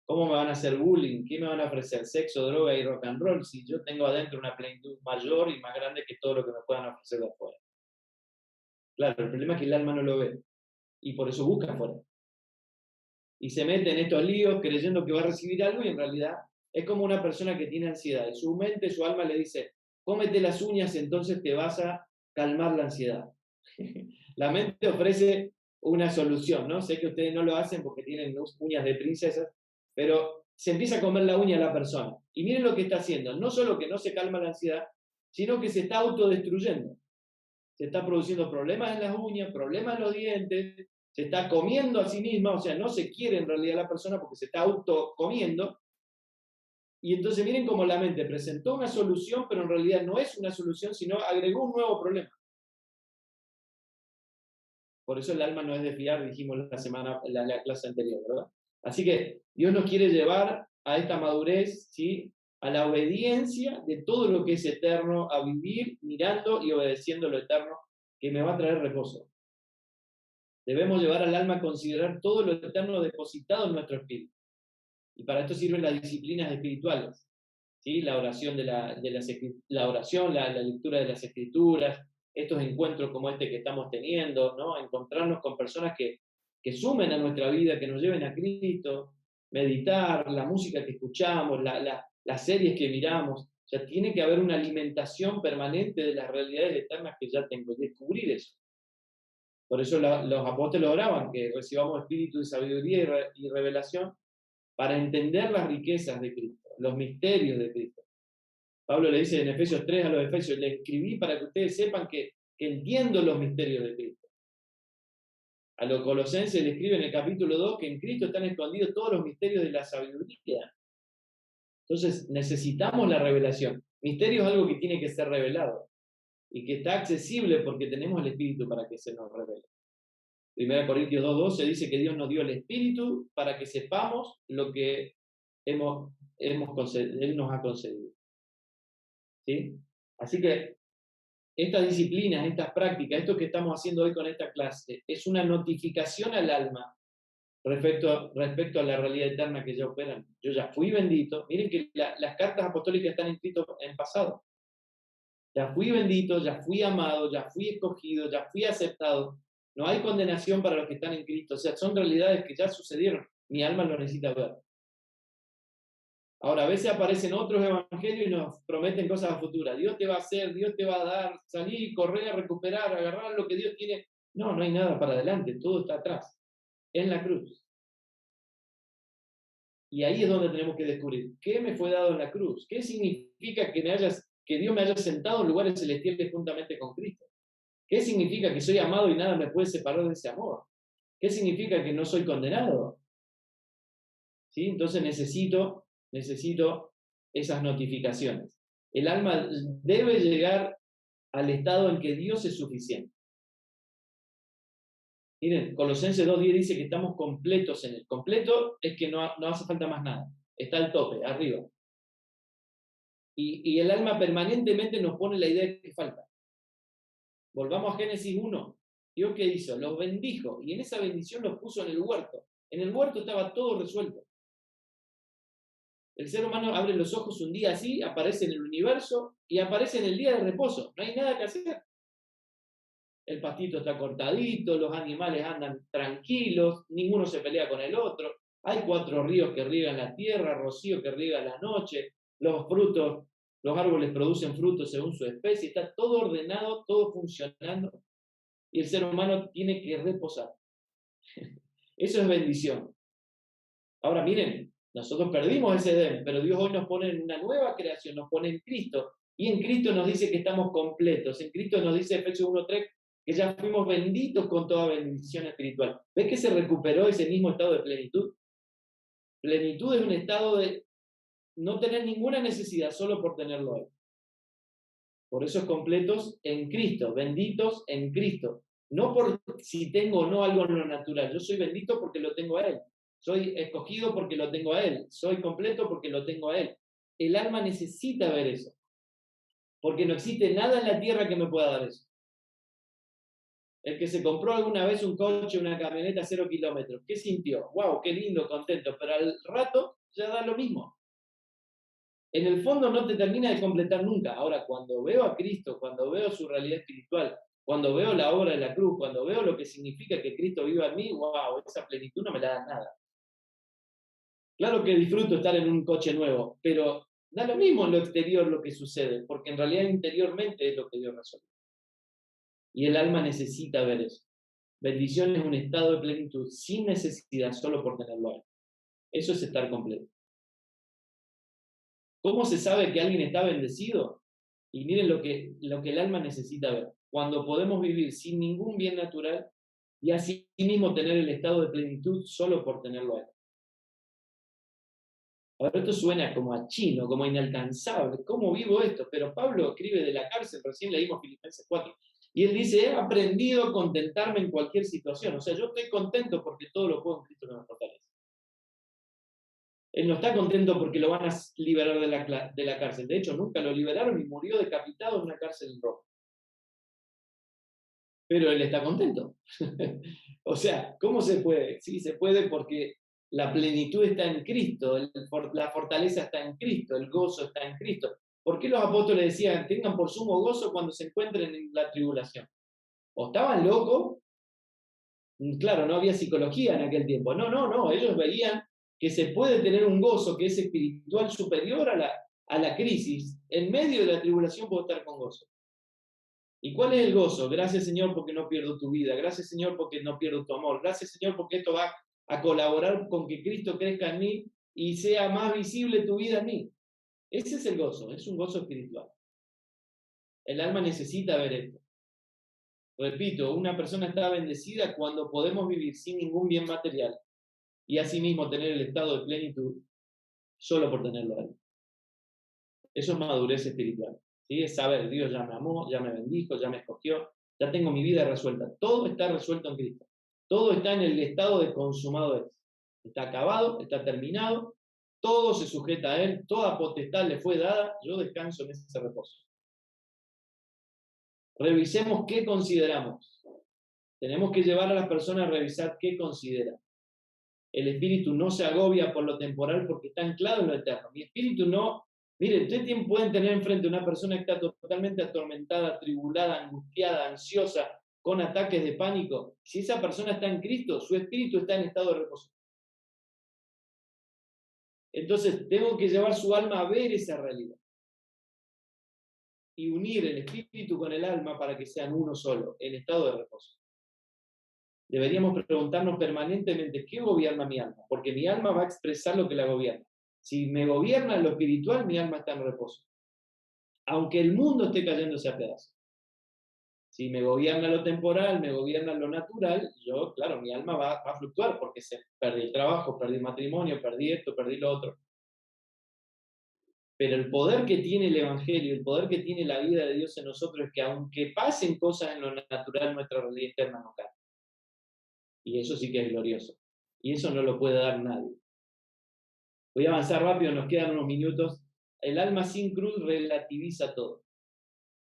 ¿Cómo me van a hacer bullying? ¿Qué me van a ofrecer? Sexo, droga y rock and roll si yo tengo adentro una plenitud mayor y más grande que todo lo que me puedan ofrecer de afuera. Claro, el problema es que el alma no lo ve y por eso busca afuera. Y se mete en estos líos creyendo que va a recibir algo y en realidad es como una persona que tiene ansiedad y su mente, su alma le dice, cómete las uñas, entonces te vas a calmar la ansiedad. La mente ofrece una solución, ¿no? Sé que ustedes no lo hacen porque tienen uñas de princesas, pero se empieza a comer la uña a la persona. Y miren lo que está haciendo. No solo que no se calma la ansiedad, sino que se está autodestruyendo. Se está produciendo problemas en las uñas, problemas en los dientes, se está comiendo a sí misma, o sea, no se quiere en realidad la persona porque se está autocomiendo. Y entonces miren cómo la mente presentó una solución, pero en realidad no es una solución, sino agregó un nuevo problema. Por eso el alma no es de fiar, dijimos la clase anterior, ¿verdad? Así que Dios nos quiere llevar a esta madurez, ¿sí? A la obediencia de todo lo que es eterno, a vivir mirando y obedeciendo lo eterno, que me va a traer reposo. Debemos llevar al alma a considerar todo lo eterno depositado en nuestro espíritu. Y para esto sirven las disciplinas espirituales, ¿sí? La oración, la oración, la lectura de las escrituras, estos encuentros como este que estamos teniendo, ¿no? Encontrarnos con personas que sumen a nuestra vida, que nos lleven a Cristo, meditar, la música que escuchamos, las series que miramos. O sea, tiene que haber una alimentación permanente de las realidades eternas que ya tengo, descubrir eso. Por eso los apóstoles oraban, que recibamos espíritu de sabiduría y revelación para entender las riquezas de Cristo, los misterios de Cristo. Pablo le dice en Efesios 3 a los Efesios, le escribí para que ustedes sepan que entiendo los misterios de Cristo. A los Colosenses le escribe en el capítulo 2 que en Cristo están escondidos todos los misterios de la sabiduría. Entonces necesitamos la revelación. Misterio es algo que tiene que ser revelado y que está accesible porque tenemos el Espíritu para que se nos revele. 1 Corintios 2:12 dice que Dios nos dio el Espíritu para que sepamos lo que Él nos ha concedido. ¿Sí? Así que estas disciplinas, estas prácticas, esto que estamos haciendo hoy con esta clase, es una notificación al alma respecto a la realidad eterna que ya operan. Yo ya fui bendito. Miren que las cartas apostólicas están escritas en pasado. Ya fui bendito, ya fui amado, ya fui escogido, ya fui aceptado. No hay condenación para los que están en Cristo. O sea, son realidades que ya sucedieron. Mi alma lo necesita ver. Ahora, a veces aparecen otros evangelios y nos prometen cosas futuras. Dios te va a hacer, Dios te va a dar, salir, correr, recuperar, agarrar lo que Dios tiene. No, no hay nada para adelante, todo está atrás, en la cruz. Y ahí es donde tenemos que descubrir qué me fue dado en la cruz, qué significa que Dios me haya sentado en lugares celestiales juntamente con Cristo. ¿Qué significa que soy amado y nada me puede separar de ese amor? ¿Qué significa que no soy condenado? ¿Sí? Entonces necesito esas notificaciones. El alma debe llegar al estado en que Dios es suficiente. Miren, Colosenses 2:10 dice que estamos completos en él. Completo es que no hace falta más nada. Está al tope, arriba. Y el alma permanentemente nos pone la idea de que falta. Volvamos a Génesis 1. Dios, ¿qué hizo? Los bendijo y en esa bendición los puso en el huerto. En el huerto estaba todo resuelto. El ser humano abre los ojos un día así, aparece en el universo y aparece en el día de reposo. No hay nada que hacer. El pastito está cortadito, los animales andan tranquilos, ninguno se pelea con el otro. Hay 4 ríos que riegan la tierra, rocío que riega la noche, los frutos, los árboles producen frutos según su especie, está todo ordenado, todo funcionando y el ser humano tiene que reposar. Eso es bendición. Ahora miren, nosotros perdimos ese Edén, pero Dios hoy nos pone en una nueva creación, nos pone en Cristo, y en Cristo nos dice que estamos completos. En Cristo nos dice Efesios 1:3 que ya fuimos benditos con toda bendición espiritual. ¿Ves que se recuperó ese mismo estado de plenitud? Plenitud es un estado de no tener ninguna necesidad solo por tenerlo hoy. Por eso es completos en Cristo, benditos en Cristo. No por si tengo o no algo en lo natural. Yo soy bendito porque lo tengo a Él. Soy escogido porque lo tengo a Él. Soy completo porque lo tengo a Él. El alma necesita ver eso. Porque no existe nada en la tierra que me pueda dar eso. El que se compró alguna vez un coche, una camioneta 0 kilómetros, ¿qué sintió? ¡Wow! ¡Qué lindo, contento! Pero al rato ya da lo mismo. En el fondo no te termina de completar nunca. Ahora, cuando veo a Cristo, cuando veo su realidad espiritual, cuando veo la obra de la cruz, cuando veo lo que significa que Cristo viva en mí, ¡wow! Esa plenitud no me la da nada. Claro que disfruto estar en un coche nuevo, pero da lo mismo en lo exterior lo que sucede, porque en realidad interiormente es lo que Dios resuelve. Y el alma necesita ver eso. Bendición es un estado de plenitud sin necesidad, solo por tenerlo ahí. Eso es estar completo. ¿Cómo se sabe que alguien está bendecido? Y miren lo que el alma necesita ver. Cuando podemos vivir sin ningún bien natural y así mismo tener el estado de plenitud solo por tenerlo ahí. Ahora esto suena como a chino, como inalcanzable. ¿Cómo vivo esto? Pero Pablo escribe de la cárcel, recién leímos Filipenses 4. Y él dice, he aprendido a contentarme en cualquier situación. O sea, yo estoy contento porque todo lo puedo en Cristo que me fortalece. Él no está contento porque lo van a liberar de la cárcel. De hecho, nunca lo liberaron y murió decapitado en una cárcel en Roma. Pero él está contento. O sea, ¿cómo se puede? Sí, se puede porque la plenitud está en Cristo, la fortaleza está en Cristo, el gozo está en Cristo. ¿Por qué los apóstoles decían, tengan por sumo gozo cuando se encuentren en la tribulación? ¿O estaban locos? Claro, no había psicología en aquel tiempo. No, ellos veían que se puede tener un gozo que es espiritual superior a la crisis. En medio de la tribulación puedo estar con gozo. ¿Y cuál es el gozo? Gracias, Señor, porque no pierdo tu vida. Gracias, Señor, porque no pierdo tu amor. Gracias, Señor, porque esto va a colaborar con que Cristo crezca en mí y sea más visible tu vida en mí. Ese es el gozo, es un gozo espiritual. El alma necesita ver esto. Repito, una persona está bendecida cuando podemos vivir sin ningún bien material y asimismo tener el estado de plenitud solo por tenerlo a Él. Eso es madurez espiritual. ¿Sí? Es saber, Dios ya me amó, ya me bendijo, ya me escogió, ya tengo mi vida resuelta. Todo está resuelto en Cristo. Todo está en el estado de consumado es. Está acabado, está terminado, todo se sujeta a Él, toda potestad le fue dada, yo descanso en ese reposo. Revisemos qué consideramos. Tenemos que llevar a las personas a revisar qué consideran. El espíritu no se agobia por lo temporal porque está anclado en lo eterno. Mi espíritu no. Miren, ustedes pueden tener enfrente a una persona que está totalmente atormentada, atribulada, angustiada, ansiosa, con ataques de pánico. Si esa persona está en Cristo, su espíritu está en estado de reposo. Entonces, tengo que llevar su alma a ver esa realidad y unir el espíritu con el alma para que sean uno solo, en estado de reposo. Deberíamos preguntarnos permanentemente, ¿qué gobierna mi alma? Porque mi alma va a expresar lo que la gobierna. Si me gobierna lo espiritual, mi alma está en reposo. Aunque el mundo esté cayéndose a pedazos. Si me gobierna lo temporal, me gobierna lo natural, yo, claro, mi alma va a fluctuar porque perdí el trabajo, perdí el matrimonio, perdí esto, perdí lo otro. Pero el poder que tiene el Evangelio, el poder que tiene la vida de Dios en nosotros es que aunque pasen cosas en lo natural, nuestra realidad interna no cambia. Y eso sí que es glorioso. Y eso no lo puede dar nadie. Voy a avanzar rápido, nos quedan unos minutos. El alma sin cruz relativiza todo.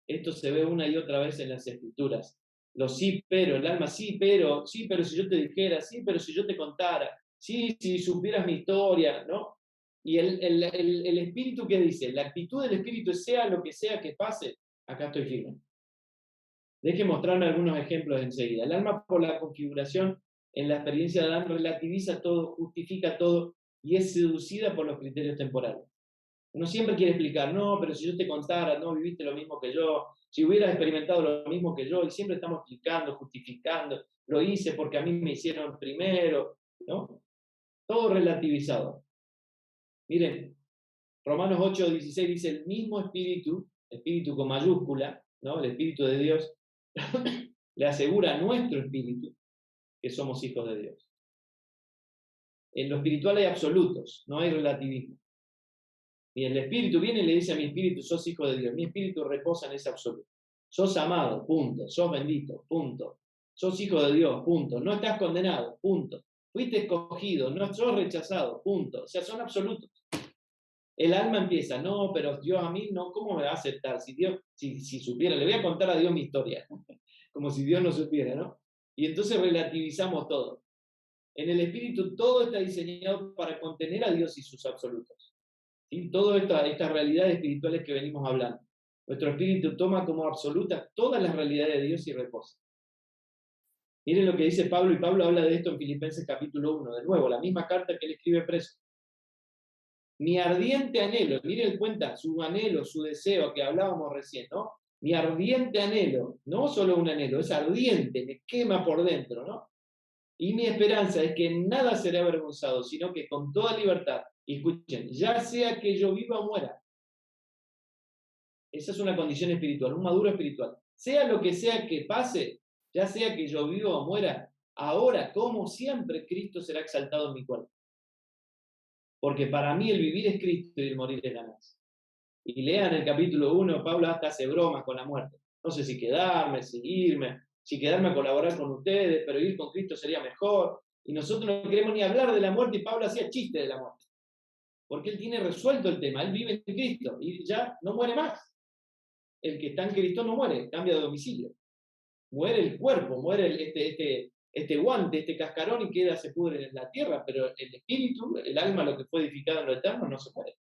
Esto se ve una y otra vez en las escrituras. Los sí, pero, el alma sí, pero si yo te dijera, sí, pero si yo te contara, sí, si supieras mi historia, ¿no? Y el espíritu, ¿qué dice? La actitud del espíritu, sea lo que sea que pase, acá estoy firme. Deje mostrarme algunos ejemplos enseguida. El alma, por la configuración en la experiencia de Adán, relativiza todo, justifica todo y es seducida por los criterios temporales. Uno siempre quiere explicar, no, pero si yo te contara, no viviste lo mismo que yo, si hubieras experimentado lo mismo que yo, y siempre estamos explicando, justificando, lo hice porque a mí me hicieron primero, ¿no? Todo relativizado. Miren, Romanos 8:16 dice, el mismo espíritu con mayúscula, ¿no? El espíritu de Dios, le asegura a nuestro espíritu que somos hijos de Dios. En lo espiritual hay absolutos, no hay relativismo. Y el espíritu viene y le dice a mi espíritu, sos hijo de Dios. Mi espíritu reposa en ese absoluto. Sos amado, punto. Sos bendito, punto. sos hijo de Dios, punto. No estás condenado, punto. Fuiste escogido, no sos rechazado, punto. O sea, son absolutos. El alma empieza, no, pero Dios a mí no, ¿cómo me va a aceptar? Si Dios, si supiera, le voy a contar a Dios mi historia, como si Dios no supiera, ¿no? Y entonces relativizamos todo. En el espíritu todo está diseñado para contener a Dios y sus absolutos. ¿Sí? Todas estas realidades espirituales que venimos hablando. Nuestro espíritu toma como absolutas todas las realidades de Dios y reposa. Miren lo que dice Pablo, y Pablo habla de esto en Filipenses capítulo 1, de nuevo, la misma carta que él escribe preso. Mi ardiente anhelo, miren el cuenta, su anhelo, su deseo que hablábamos recién, ¿no? Mi ardiente anhelo, no solo un anhelo, es ardiente, me quema por dentro, ¿no? Y mi esperanza es que nada será avergonzado, sino que con toda libertad, y escuchen, ya sea que yo viva o muera, esa es una condición espiritual, un maduro espiritual, sea lo que sea que pase, ya sea que yo viva o muera, ahora, como siempre, Cristo será exaltado en mi cuerpo. Porque para mí el vivir es Cristo y el morir es ganancia. Y lean el capítulo 1, Pablo hasta hace bromas con la muerte. No sé si quedarme, si irme, si quedarme a colaborar con ustedes, pero ir con Cristo sería mejor. Y nosotros no queremos ni hablar de la muerte y Pablo hacía chiste de la muerte. Porque él tiene resuelto el tema, él vive en Cristo y ya no muere más. El que está en Cristo no muere, cambia de domicilio. Muere el cuerpo, muere este guante, este cascarón y queda, se pudre en la tierra, pero el espíritu, el alma, lo que fue edificado en lo eterno, no se muere.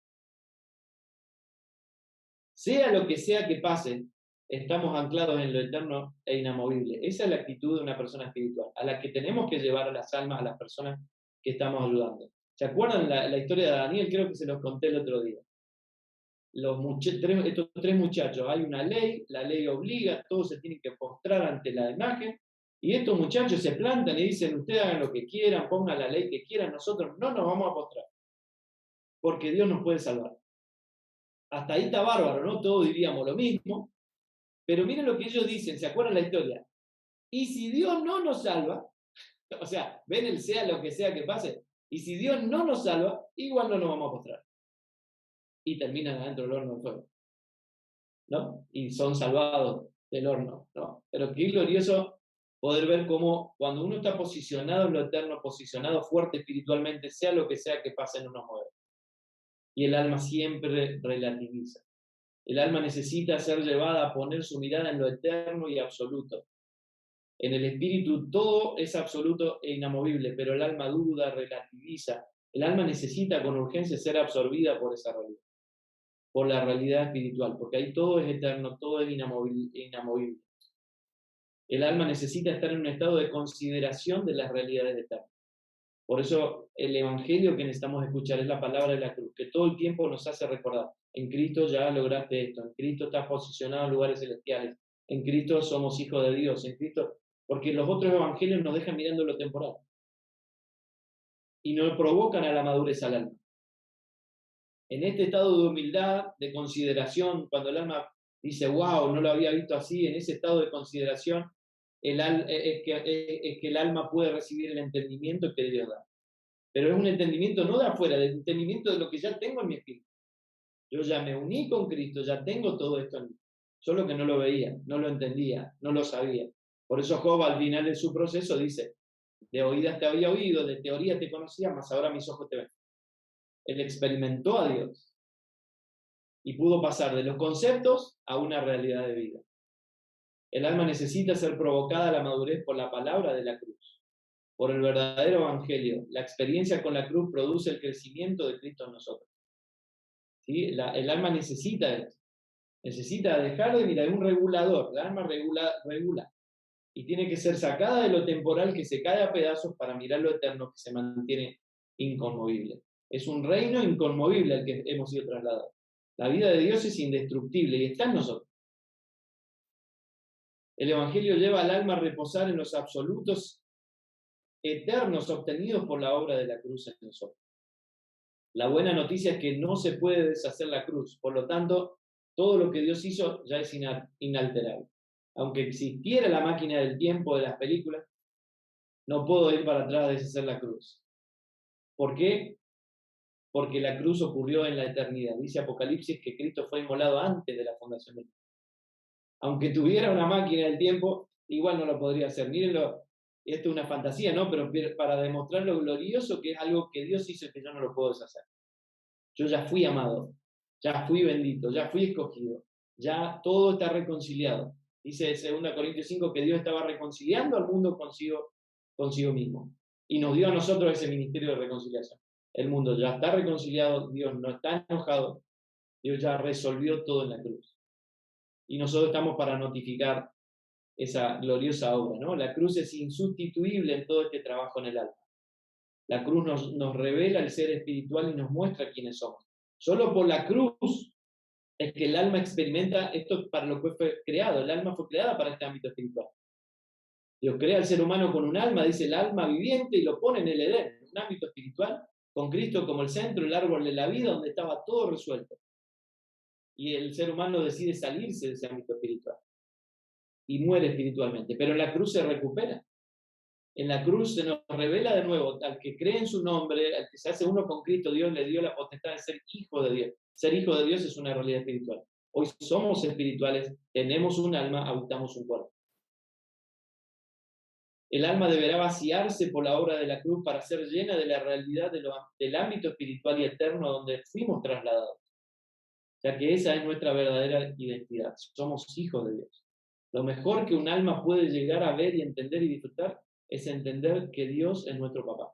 Sea lo que sea que pase, estamos anclados en lo eterno e inamovible. Esa es la actitud de una persona espiritual, a la que tenemos que llevar a las almas, a las personas que estamos ayudando. ¿Se acuerdan la historia de Daniel? Creo que se los conté el otro día. Estos tres muchachos, hay una ley, la ley obliga, todos se tienen que postrar ante la imagen, y estos muchachos se plantan y dicen, ustedes hagan lo que quieran, pongan la ley que quieran, nosotros no nos vamos a postrar, porque Dios nos puede salvar. Hasta ahí está bárbaro, ¿no? Todos diríamos lo mismo, pero miren lo que ellos dicen, ¿se acuerdan la historia? Y si Dios no nos salva, o sea, ven el sea lo que sea que pase, y si Dios no nos salva, igual no nos vamos a postrar. Y terminan adentro del horno de fuego, ¿no? Y son salvados del horno, ¿no? Pero qué glorioso poder ver cómo cuando uno está posicionado en lo eterno, posicionado fuerte espiritualmente, sea lo que sea que pase, no nos mueve. Y el alma siempre relativiza. El alma necesita ser llevada a poner su mirada en lo eterno y absoluto. En el espíritu todo es absoluto e inamovible, pero el alma duda, relativiza. El alma necesita con urgencia ser absorbida por esa realidad, por la realidad espiritual, porque ahí todo es eterno, todo es inamovible. El alma necesita estar en un estado de consideración de las realidades eternas. Por eso el evangelio que necesitamos escuchar es la palabra de la cruz, que todo el tiempo nos hace recordar, en Cristo ya lograste esto, en Cristo estás posicionado en lugares celestiales, en Cristo somos hijos de Dios, en Cristo, porque los otros evangelios nos dejan mirando lo temporal y nos provocan a la madurez al alma. En este estado de humildad, de consideración, cuando el alma dice, wow, no lo había visto así, en ese estado de consideración, es que el alma puede recibir el entendimiento que Dios da. Pero es un entendimiento no de afuera, del entendimiento de lo que ya tengo en mi espíritu. Yo ya me uní con Cristo, ya tengo todo esto en mí. Solo que no lo veía, no lo entendía, no lo sabía. Por eso Job al final de su proceso dice, de oídas te había oído, de teoría te conocía, mas ahora mis ojos te ven. Él experimentó a Dios y pudo pasar de los conceptos a una realidad de vida. El alma necesita ser provocada a la madurez por la palabra de la cruz, por el verdadero evangelio. La experiencia con la cruz produce el crecimiento de Cristo en nosotros. ¿Sí? El alma necesita eso. Necesita dejar de mirar, es un regulador. El alma regula. Y tiene que ser sacada de lo temporal que se cae a pedazos para mirar lo eterno que se mantiene inconmovible. Es un reino inconmovible al que hemos sido trasladados. La vida de Dios es indestructible y está en nosotros. El Evangelio lleva al alma a reposar en los absolutos eternos obtenidos por la obra de la cruz en nosotros. La buena noticia es que no se puede deshacer la cruz, por lo tanto, todo lo que Dios hizo ya es inalterable. Aunque existiera la máquina del tiempo de las películas, no puedo ir para atrás a deshacer la cruz. ¿Por qué? Porque la cruz ocurrió en la eternidad. Dice Apocalipsis que Cristo fue inmolado antes de la fundación del mundo. Aunque tuviera una máquina del tiempo, igual no lo podría hacer. Mírenlo, esto es una fantasía, ¿no? Pero para demostrar lo glorioso que es algo que Dios hizo y que yo no lo puedo deshacer. Yo ya fui amado, ya fui bendito, ya fui escogido, ya todo está reconciliado. Dice 2 Corintios 5 que Dios estaba reconciliando al mundo consigo mismo. Y nos dio a nosotros ese ministerio de reconciliación. El mundo ya está reconciliado, Dios no está enojado, Dios ya resolvió todo en la cruz. Y nosotros estamos para notificar esa gloriosa obra, ¿no? La cruz es insustituible en todo este trabajo en el alma. La cruz nos revela el ser espiritual y nos muestra quiénes somos. Solo por la cruz es que el alma experimenta esto para lo que fue creado. El alma fue creada para este ámbito espiritual. Dios crea al ser humano con un alma, dice el alma viviente, y lo pone en el Edén, en un ámbito espiritual, con Cristo como el centro, el árbol de la vida, donde estaba todo resuelto. Y el ser humano decide salirse de ese ámbito espiritual y muere espiritualmente. Pero en la cruz se recupera. En la cruz se nos revela de nuevo, al que cree en su nombre, al que se hace uno con Cristo, Dios le dio la potestad de ser hijo de Dios. Ser hijo de Dios es una realidad espiritual. Hoy somos espirituales, tenemos un alma, habitamos un cuerpo. El alma deberá vaciarse por la obra de la cruz para ser llena de la realidad del ámbito espiritual y eterno donde fuimos trasladados. Ya que esa es nuestra verdadera identidad. Somos hijos de Dios. Lo mejor que un alma puede llegar a ver y entender y disfrutar es entender que Dios es nuestro papá.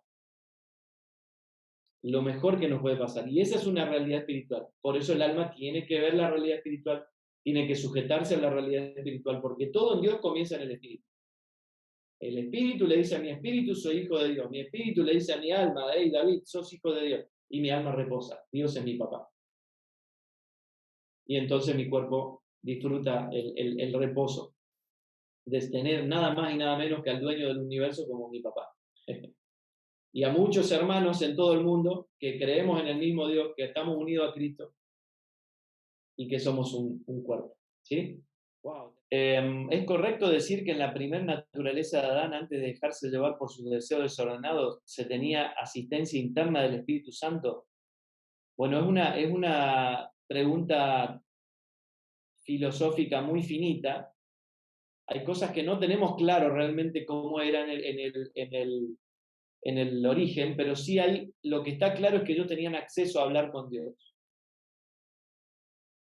Lo mejor que nos puede pasar. Y esa es una realidad espiritual. Por eso el alma tiene que ver la realidad espiritual, tiene que sujetarse a la realidad espiritual, porque todo en Dios comienza en el espíritu. El espíritu le dice a mi espíritu, soy hijo de Dios. Mi espíritu le dice a mi alma, hey David, sos hijo de Dios. Y mi alma reposa, Dios es mi papá. Y entonces mi cuerpo disfruta el reposo de tener nada más y nada menos que al dueño del universo como mi papá. Y a muchos hermanos en todo el mundo que creemos en el mismo Dios, que estamos unidos a Cristo y que somos un cuerpo. ¿Sí? Wow. ¿Es correcto decir que en la primera naturaleza de Adán, antes de dejarse llevar por sus deseos desordenados, se tenía asistencia interna del Espíritu Santo? Bueno, es una pregunta filosófica muy finita. Hay cosas que no tenemos claro realmente cómo eran en el origen, pero sí lo que está claro es que ellos tenían acceso a hablar con Dios.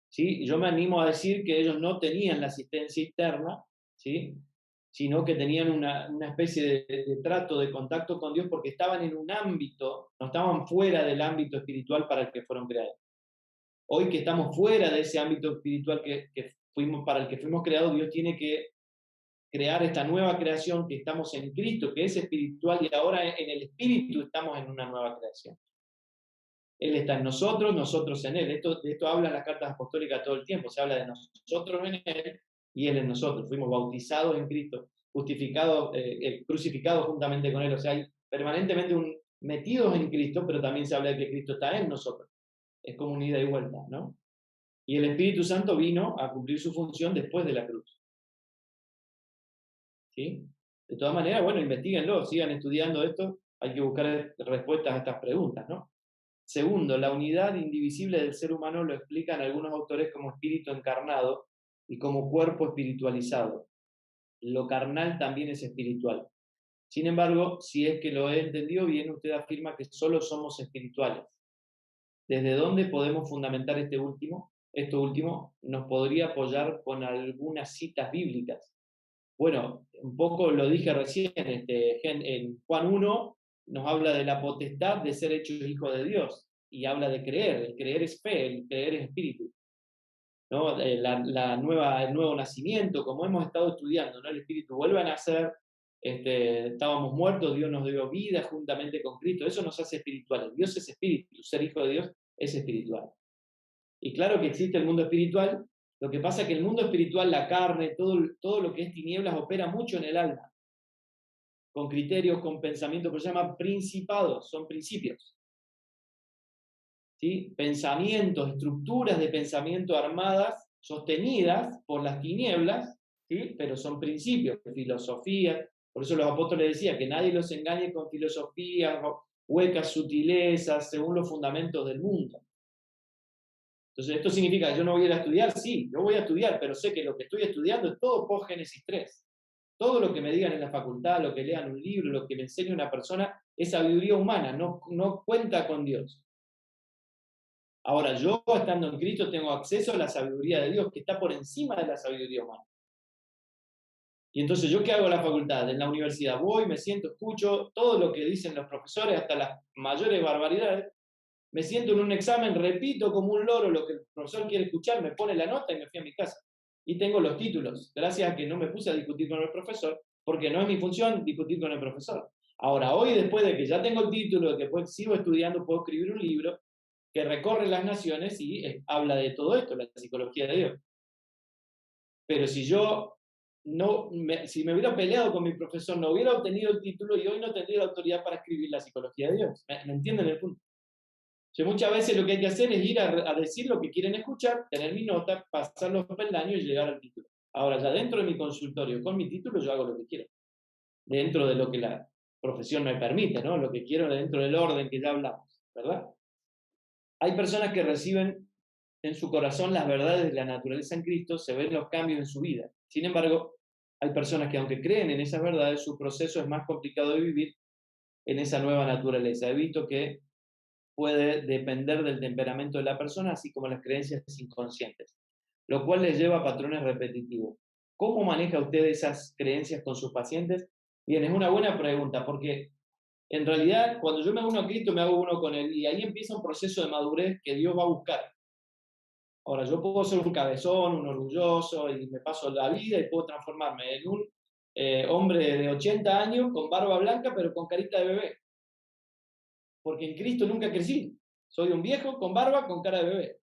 ¿Sí? Yo me animo a decir que ellos no tenían la asistencia interna, ¿sí? Sino que tenían una especie de trato, de contacto con Dios, porque estaban en un ámbito, no estaban fuera del ámbito espiritual para el que fueron creados. Hoy que estamos fuera de ese ámbito espiritual para el que fuimos creados, Dios tiene que crear esta nueva creación, que estamos en Cristo, que es espiritual, y ahora en el Espíritu estamos en una nueva creación. Él está en nosotros, nosotros en Él. De esto hablan las cartas apostólicas todo el tiempo. Se habla de nosotros en Él y Él en nosotros. Fuimos bautizados en Cristo, justificados, crucificados juntamente con Él. O sea, hay permanentemente metidos en Cristo, pero también se habla de que Cristo está en nosotros. Es como una ida y vuelta, ¿no? Y el Espíritu Santo vino a cumplir su función después de la cruz. ¿Sí? De todas maneras, bueno, investiguenlo, sigan estudiando esto. Hay que buscar respuestas a estas preguntas, ¿no? Segundo, la unidad indivisible del ser humano lo explican algunos autores como espíritu encarnado y como cuerpo espiritualizado. Lo carnal también es espiritual. Sin embargo, si es que lo he entendido bien, usted afirma que solo somos espirituales. ¿Desde dónde podemos fundamentar esto último? ¿Nos podría apoyar con algunas citas bíblicas? Bueno, un poco lo dije recién, en Juan 1 nos habla de la potestad de ser hechos hijos de Dios y habla de creer. El creer es fe, el creer es espíritu, ¿no? El nuevo nacimiento, como hemos estado estudiando, ¿no? El espíritu vuelve a nacer, estábamos muertos, Dios nos dio vida juntamente con Cristo, eso nos hace espirituales. Dios es espíritu, ser hijo de Dios es espiritual. Y claro que existe el mundo espiritual. Lo que pasa es que el mundo espiritual, la carne, todo lo que es tinieblas opera mucho en el alma, con criterios, con pensamientos, pero se llaman principados, son principios. ¿Sí? Pensamientos, estructuras de pensamiento armadas, sostenidas por las tinieblas, ¿sí? Pero son principios, filosofía. Por eso los apóstoles decían que nadie los engañe con filosofías, huecas sutilezas, según los fundamentos del mundo. Entonces, ¿esto significa que yo no voy a ir a estudiar? Sí, yo voy a estudiar, pero sé que lo que estoy estudiando es todo post Génesis 3. Todo lo que me digan en la facultad, lo que lean un libro, lo que me enseñe una persona, es sabiduría humana, no cuenta con Dios. Ahora, yo estando en Cristo tengo acceso a la sabiduría de Dios, que está por encima de la sabiduría humana. Y entonces, ¿yo qué hago en la facultad? En la universidad voy, me siento, escucho todo lo que dicen los profesores, hasta las mayores barbaridades, me siento en un examen, repito como un loro lo que el profesor quiere escuchar, me pone la nota y me fui a mi casa. Y tengo los títulos, gracias a que no me puse a discutir con el profesor, porque no es mi función discutir con el profesor. Ahora, hoy, después de que ya tengo el título, de que pues, sigo estudiando, puedo escribir un libro que recorre las naciones y habla de todo esto, la psicología de Dios. Pero si yo si me hubiera peleado con mi profesor, no hubiera obtenido el título y hoy no tendría la autoridad para escribir la psicología de Dios. ¿Me entienden el punto? Muchas veces lo que hay que hacer es ir a decir lo que quieren escuchar, tener mi nota, pasar los peldaños y llegar al título. Ahora, ya dentro de mi consultorio, con mi título, yo hago lo que quiero. Dentro de lo que la profesión me permite, ¿no? Lo que quiero dentro del orden que ya hablamos, ¿verdad? Hay personas que reciben en su corazón las verdades de la naturaleza en Cristo, se ven los cambios en su vida. Sin embargo, hay personas que aunque creen en esas verdades, su proceso es más complicado de vivir en esa nueva naturaleza. He visto que puede depender del temperamento de la persona, así como las creencias inconscientes, lo cual les lleva a patrones repetitivos. ¿Cómo maneja usted esas creencias con sus pacientes? Bien, es una buena pregunta, porque en realidad cuando yo me uno a Cristo me hago uno con Él, y ahí empieza un proceso de madurez que Dios va a buscar. Ahora, yo puedo ser un cabezón, un orgulloso, y me paso la vida y puedo transformarme en un hombre de 80 años con barba blanca, pero con carita de bebé. Porque en Cristo nunca crecí. Soy un viejo con barba, con cara de bebé.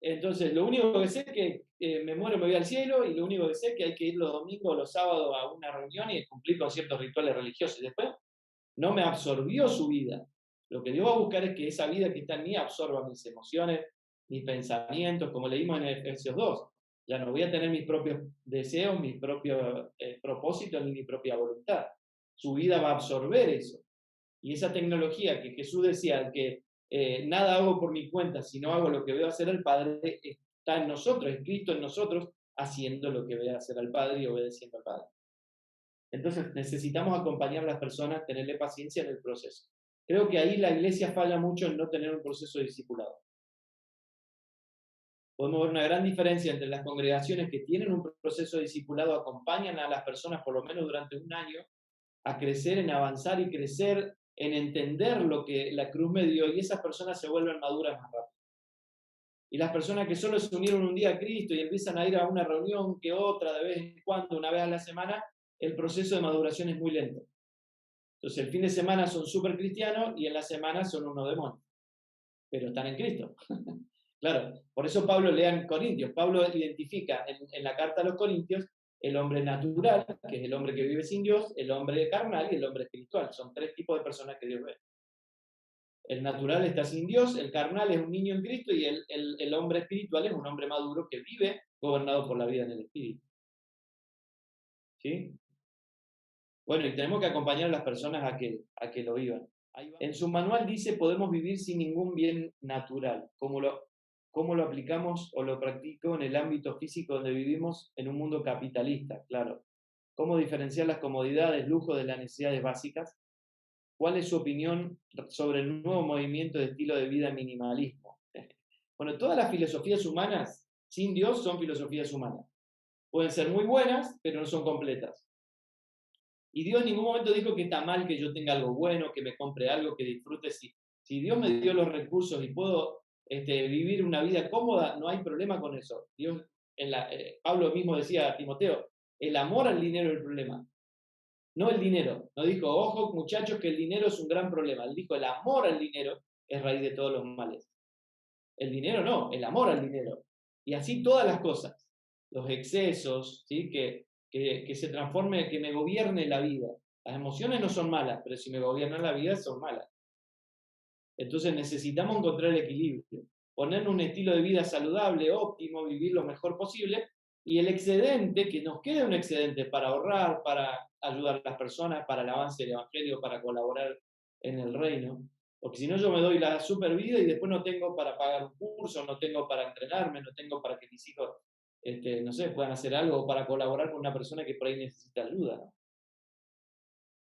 Entonces, lo único que sé es que me muero, me voy al cielo, y lo único que sé es que hay que ir los domingos o los sábados a una reunión y cumplir con ciertos rituales religiosos. Y después, no me absorbió su vida. Lo que Dios va a buscar es que esa vida que está en mí absorba mis emociones, mis pensamientos, como leímos en Efesios 2. Ya no voy a tener mis propios deseos, mis propios propósitos, ni mi propia voluntad. Su vida va a absorber eso. Y esa tecnología que Jesús decía, que nada hago por mi cuenta, sino hago lo que veo hacer al Padre, está en nosotros, es Cristo en nosotros, haciendo lo que ve hacer al Padre y obedeciendo al Padre. Entonces necesitamos acompañar a las personas, tenerle paciencia en el proceso. Creo que ahí la iglesia falla mucho en no tener un proceso de discipulado. Podemos ver una gran diferencia entre las congregaciones que tienen un proceso de discipulado, acompañan a las personas por lo menos durante un año a crecer, en avanzar y crecer, en entender lo que la cruz me dio, y esas personas se vuelven maduras más rápido. Y las personas que solo se unieron un día a Cristo y empiezan a ir a una reunión que otra, de vez en cuando, una vez a la semana, el proceso de maduración es muy lento. Entonces, el fin de semana son súper cristianos y en la semana son unos demonios, pero están en Cristo. Claro, por eso Pablo lea en Corintios. Pablo identifica en la carta a los Corintios el hombre natural, que es el hombre que vive sin Dios, el hombre carnal y el hombre espiritual. Son tres tipos de personas que Dios ve. El natural está sin Dios, el carnal es un niño en Cristo y el hombre espiritual es un hombre maduro que vive gobernado por la vida en el Espíritu. ¿Sí? Bueno, y tenemos que acompañar a las personas a que lo vivan. En su manual dice, podemos vivir sin ningún bien natural. ¿Cómo lo aplicamos o lo practico en el ámbito físico donde vivimos en un mundo capitalista? Claro. ¿Cómo diferenciar las comodidades, lujos de las necesidades básicas? ¿Cuál es su opinión sobre el nuevo movimiento de estilo de vida minimalismo? Bueno, todas las filosofías humanas sin Dios son filosofías humanas. Pueden ser muy buenas, pero no son completas. Y Dios en ningún momento dijo que está mal que yo tenga algo bueno, que me compre algo, que disfrute. Si Dios me dio los recursos y puedo vivir una vida cómoda, no hay problema con eso. Dios, Pablo mismo decía a Timoteo, el amor al dinero es el problema, no el dinero. No dijo, ojo muchachos, que el dinero es un gran problema. Él dijo, el amor al dinero es raíz de todos los males. El dinero no, el amor al dinero. Y así todas las cosas, los excesos, ¿sí? Que se transforme, que me gobierne la vida. Las emociones no son malas, pero si me gobiernan la vida son malas. Entonces necesitamos encontrar el equilibrio, poner un estilo de vida saludable, óptimo, vivir lo mejor posible, y el excedente, que nos quede un excedente para ahorrar, para ayudar a las personas, para el avance del Evangelio, para colaborar en el reino. Porque si no, yo me doy la super vida y después no tengo para pagar un curso, no tengo para entrenarme, no tengo para que mis hijos no sé, puedan hacer algo para colaborar con una persona que por ahí necesita ayuda, ¿no?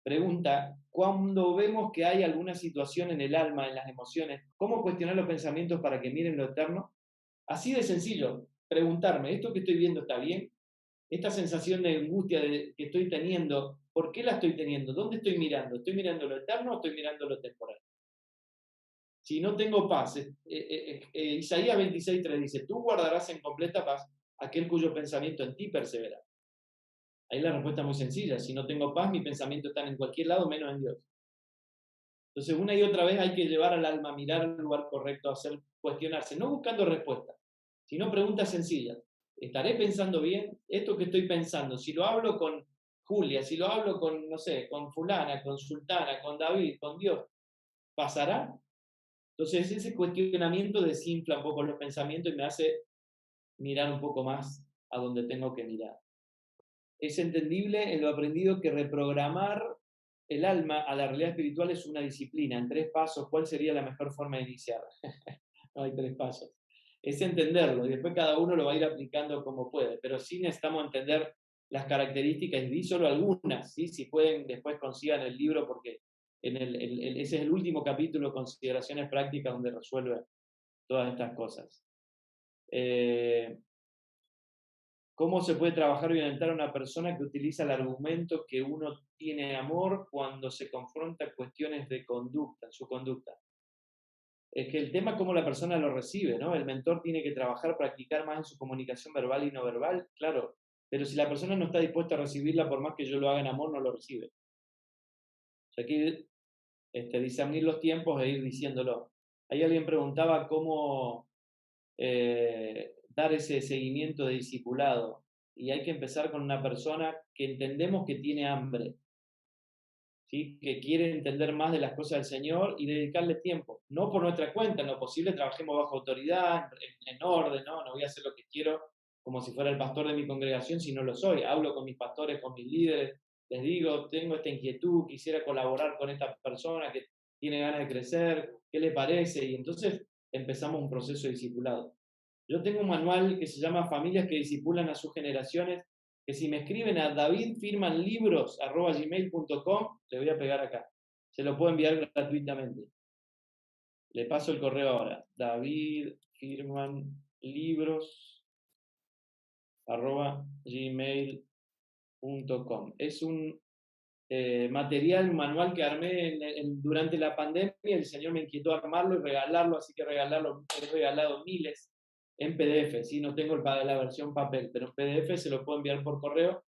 Pregunta, cuando vemos que hay alguna situación en el alma, en las emociones, ¿cómo cuestionar los pensamientos para que miren lo eterno? Así de sencillo, preguntarme, ¿esto que estoy viendo está bien? Esta sensación de angustia que estoy teniendo, ¿por qué la estoy teniendo? ¿Dónde estoy mirando? ¿Estoy mirando lo eterno o estoy mirando lo temporal? Si no tengo paz, Isaías 26:3 dice, tú guardarás en completa paz aquel cuyo pensamiento en ti persevera. Ahí la respuesta es muy sencilla, si no tengo paz, mis pensamientos están en cualquier lado menos en Dios. Entonces, una y otra vez hay que llevar al alma a mirar al lugar correcto, a hacer, cuestionarse, no buscando respuestas, sino preguntas sencillas. ¿Estaré pensando bien? Esto que estoy pensando, si lo hablo con Julia, si lo hablo con, no sé, con fulana, con sultana, con David, con Dios, ¿pasará? Entonces, ese cuestionamiento desinfla un poco los pensamientos y me hace mirar un poco más a donde tengo que mirar. Es entendible en lo aprendido que reprogramar el alma a la realidad espiritual es una disciplina. En 3 pasos, ¿cuál sería la mejor forma de iniciar? No hay 3 pasos. Es entenderlo y después cada uno lo va a ir aplicando como puede, pero sí necesitamos entender las características y di solo algunas, ¿sí? Si pueden después consigan el libro porque ese es el último capítulo, Consideraciones Prácticas, donde resuelve todas estas cosas. ¿Cómo se puede trabajar y orientar a una persona que utiliza el argumento que uno tiene amor cuando se confronta cuestiones de conducta, en su conducta? Es que el tema es cómo la persona lo recibe, ¿no? El mentor tiene que trabajar, practicar más en su comunicación verbal y no verbal, claro, pero si la persona no está dispuesta a recibirla, por más que yo lo haga en amor, no lo recibe. O sea, hay que discernir los tiempos e ir diciéndolo. Ahí alguien preguntaba cómo dar ese seguimiento de discipulado. Y hay que empezar con una persona que entendemos que tiene hambre, ¿sí? Que quiere entender más de las cosas del Señor y dedicarle tiempo. No por nuestra cuenta, en lo posible trabajemos bajo autoridad, en orden, ¿no? No voy a hacer lo que quiero como si fuera el pastor de mi congregación si no lo soy. Hablo con mis pastores, con mis líderes, les digo, tengo esta inquietud, quisiera colaborar con esta persona que tiene ganas de crecer, ¿qué le parece? Y entonces empezamos un proceso de discipulado. Yo tengo un manual que se llama Familias que discipulan a sus generaciones, que si me escriben a davidfirmanlibros@gmail.com, le voy a pegar acá. Se lo puedo enviar gratuitamente. Le paso el correo ahora. davidfirmanlibros@gmail.com. Es un material, un manual que armé durante la pandemia. El Señor me inquietó armarlo y regalarlo, así que he regalado miles en PDF. ¿Sí? No tengo la versión papel, pero en PDF se lo puedo enviar por correo.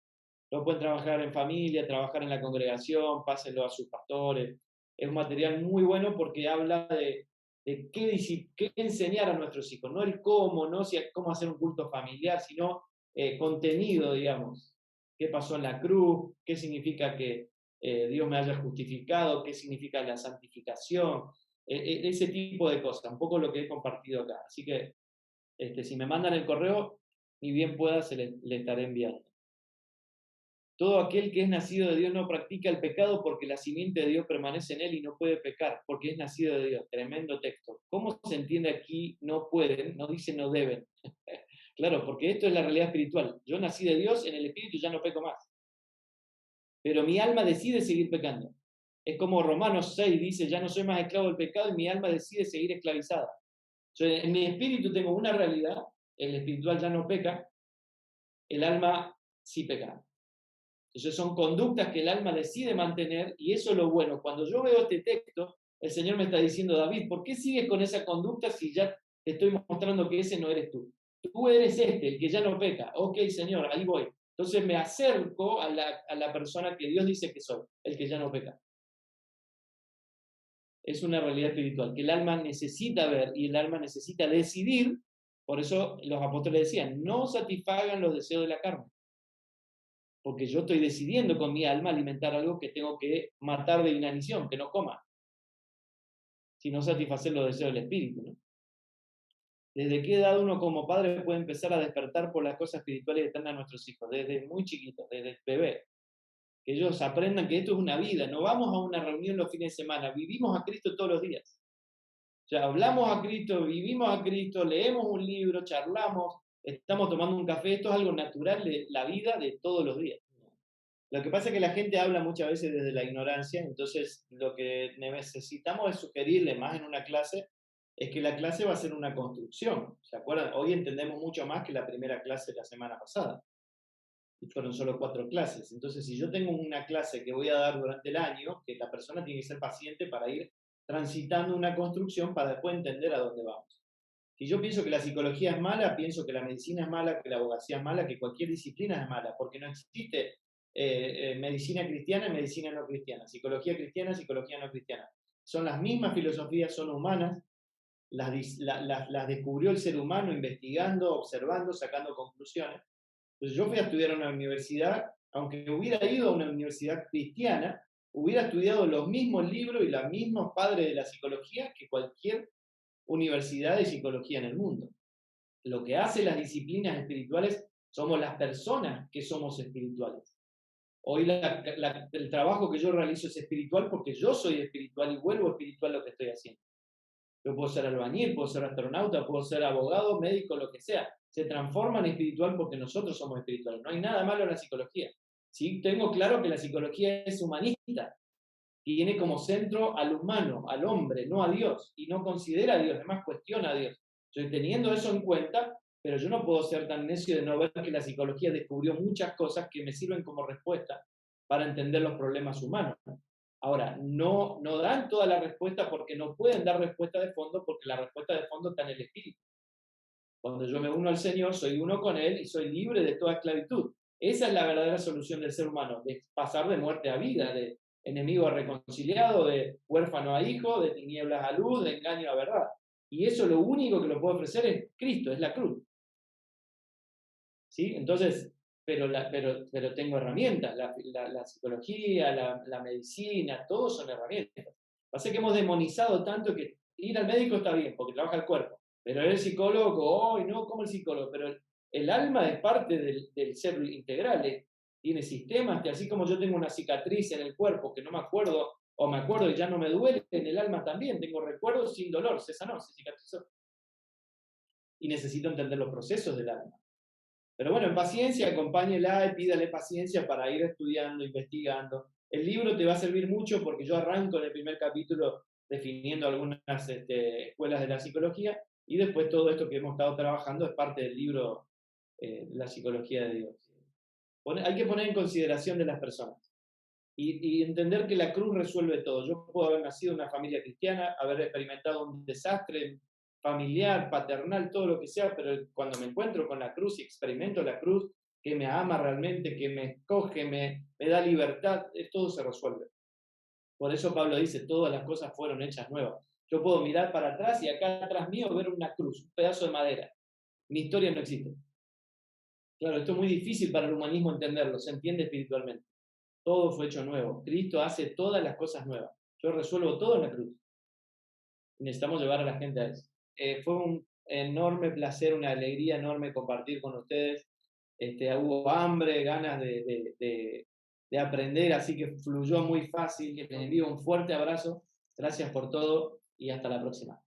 Lo pueden trabajar en familia, trabajar en la congregación, pásenlo a sus pastores. Es un material muy bueno porque habla de qué enseñar a nuestros hijos, no el cómo, no cómo hacer un culto familiar, sino contenido, digamos. ¿Qué pasó en la cruz? ¿Qué significa que Dios me haya justificado? ¿Qué significa la santificación? Ese tipo de cosas, un poco lo que he compartido acá. Así que si me mandan el correo, ni bien pueda, le estaré enviando. Todo aquel que es nacido de Dios no practica el pecado porque la simiente de Dios permanece en él y no puede pecar porque es nacido de Dios. Tremendo texto. ¿Cómo se entiende aquí no pueden? No dice no deben. Claro, porque esto es la realidad espiritual. Yo nací de Dios, en el espíritu ya no peco más. Pero mi alma decide seguir pecando. Es como Romanos 6 dice, ya no soy más esclavo del pecado y mi alma decide seguir esclavizada. Yo, en mi espíritu tengo una realidad, el espiritual ya no peca, el alma sí peca. Entonces son conductas que el alma decide mantener y eso es lo bueno. Cuando yo veo este texto, el Señor me está diciendo, David, ¿por qué sigues con esa conducta si ya te estoy mostrando que ese no eres tú? Tú eres el que ya no peca. Ok, Señor, ahí voy. Entonces me acerco a la persona que Dios dice que soy, el que ya no peca. Es una realidad espiritual que el alma necesita ver y el alma necesita decidir. Por eso los apóstoles decían, no satisfagan los deseos de la carne. Porque yo estoy decidiendo con mi alma alimentar algo que tengo que matar de inanición, que no coma, sino satisfacer los deseos del espíritu, ¿no? ¿Desde qué edad uno como padre puede empezar a despertar por las cosas espirituales que están a nuestros hijos? Desde muy chiquitos, desde el bebé. Que ellos aprendan que esto es una vida, no vamos a una reunión los fines de semana, vivimos a Cristo todos los días. O sea, hablamos a Cristo, vivimos a Cristo, leemos un libro, charlamos, estamos tomando un café, esto es algo natural de la vida de todos los días. Lo que pasa es que la gente habla muchas veces desde la ignorancia, entonces lo que necesitamos es sugerirle más en una clase, es que la clase va a ser una construcción. ¿Se acuerdan? Hoy entendemos mucho más que la primera clase de la semana pasada, y fueron solo 4 clases. Entonces, si yo tengo una clase que voy a dar durante el año, que la persona tiene que ser paciente para ir transitando una construcción para después entender a dónde vamos. Si yo pienso que la psicología es mala, pienso que la medicina es mala, que la abogacía es mala, que cualquier disciplina es mala, porque no existe medicina cristiana y medicina no cristiana, psicología no cristiana. Son las mismas filosofías, son humanas, las descubrió el ser humano investigando, observando, sacando conclusiones. Entonces yo fui a estudiar a una universidad, aunque hubiera ido a una universidad cristiana, hubiera estudiado los mismos libros y los mismos padres de la psicología que cualquier universidad de psicología en el mundo. Lo que hace las disciplinas espirituales somos las personas que somos espirituales. Hoy el trabajo que yo realizo es espiritual porque yo soy espiritual y vuelvo espiritual lo que estoy haciendo. Yo puedo ser albañil, puedo ser astronauta, puedo ser abogado, médico, lo que sea. Se transforma en espiritual porque nosotros somos espirituales. No hay nada malo en la psicología. ¿Sí? Tengo claro que la psicología es humanista, tiene como centro al humano, al hombre, no a Dios, y no considera a Dios, además cuestiona a Dios. Estoy teniendo eso en cuenta, pero yo no puedo ser tan necio de no ver que la psicología descubrió muchas cosas que me sirven como respuesta para entender los problemas humanos. Ahora, no dan toda la respuesta porque no pueden dar respuesta de fondo, porque la respuesta de fondo está en el espíritu. Cuando yo me uno al Señor, soy uno con Él y soy libre de toda esclavitud. Esa es la verdadera solución del ser humano, de pasar de muerte a vida, de enemigo a reconciliado, de huérfano a hijo, de tinieblas a luz, de engaño a verdad. Y eso lo único que lo puede ofrecer es Cristo, es la cruz. ¿Sí? Entonces, pero tengo herramientas, la psicología, la medicina, todos son herramientas. Pasa que hemos demonizado tanto que ir al médico está bien, porque trabaja el cuerpo, pero el psicólogo, oh, no, como el psicólogo, pero el alma es parte del ser integral, tiene sistemas, así como yo tengo una cicatriz en el cuerpo que no me acuerdo, o me acuerdo y ya no me duele, en el alma también tengo recuerdos sin dolor, se sanó, se cicatrizó. Y necesito entender los procesos del alma. Pero bueno, en paciencia, acompáñela y pídale paciencia para ir estudiando, investigando. El libro te va a servir mucho porque yo arranco en el primer capítulo definiendo algunas escuelas de la psicología y después todo esto que hemos estado trabajando es parte del libro La psicología de Dios. Hay que poner en consideración de las personas y entender que la cruz resuelve todo. Yo puedo haber nacido en una familia cristiana, haber experimentado un desastre familiar, paternal, todo lo que sea, pero cuando me encuentro con la cruz y experimento la cruz, que me ama realmente, que me escoge, me da libertad, todo se resuelve. Por eso Pablo dice, todas las cosas fueron hechas nuevas. Yo puedo mirar para atrás y acá atrás mío ver una cruz, un pedazo de madera. Mi historia no existe. Claro, esto es muy difícil para el humanismo entenderlo, se entiende espiritualmente. Todo fue hecho nuevo. Cristo hace todas las cosas nuevas. Yo resuelvo todo en la cruz. Necesitamos llevar a la gente a eso. Fue un enorme placer, una alegría enorme compartir con ustedes. Hubo hambre, ganas de aprender, así que fluyó muy fácil. Les envío un fuerte abrazo. Gracias por todo y hasta la próxima.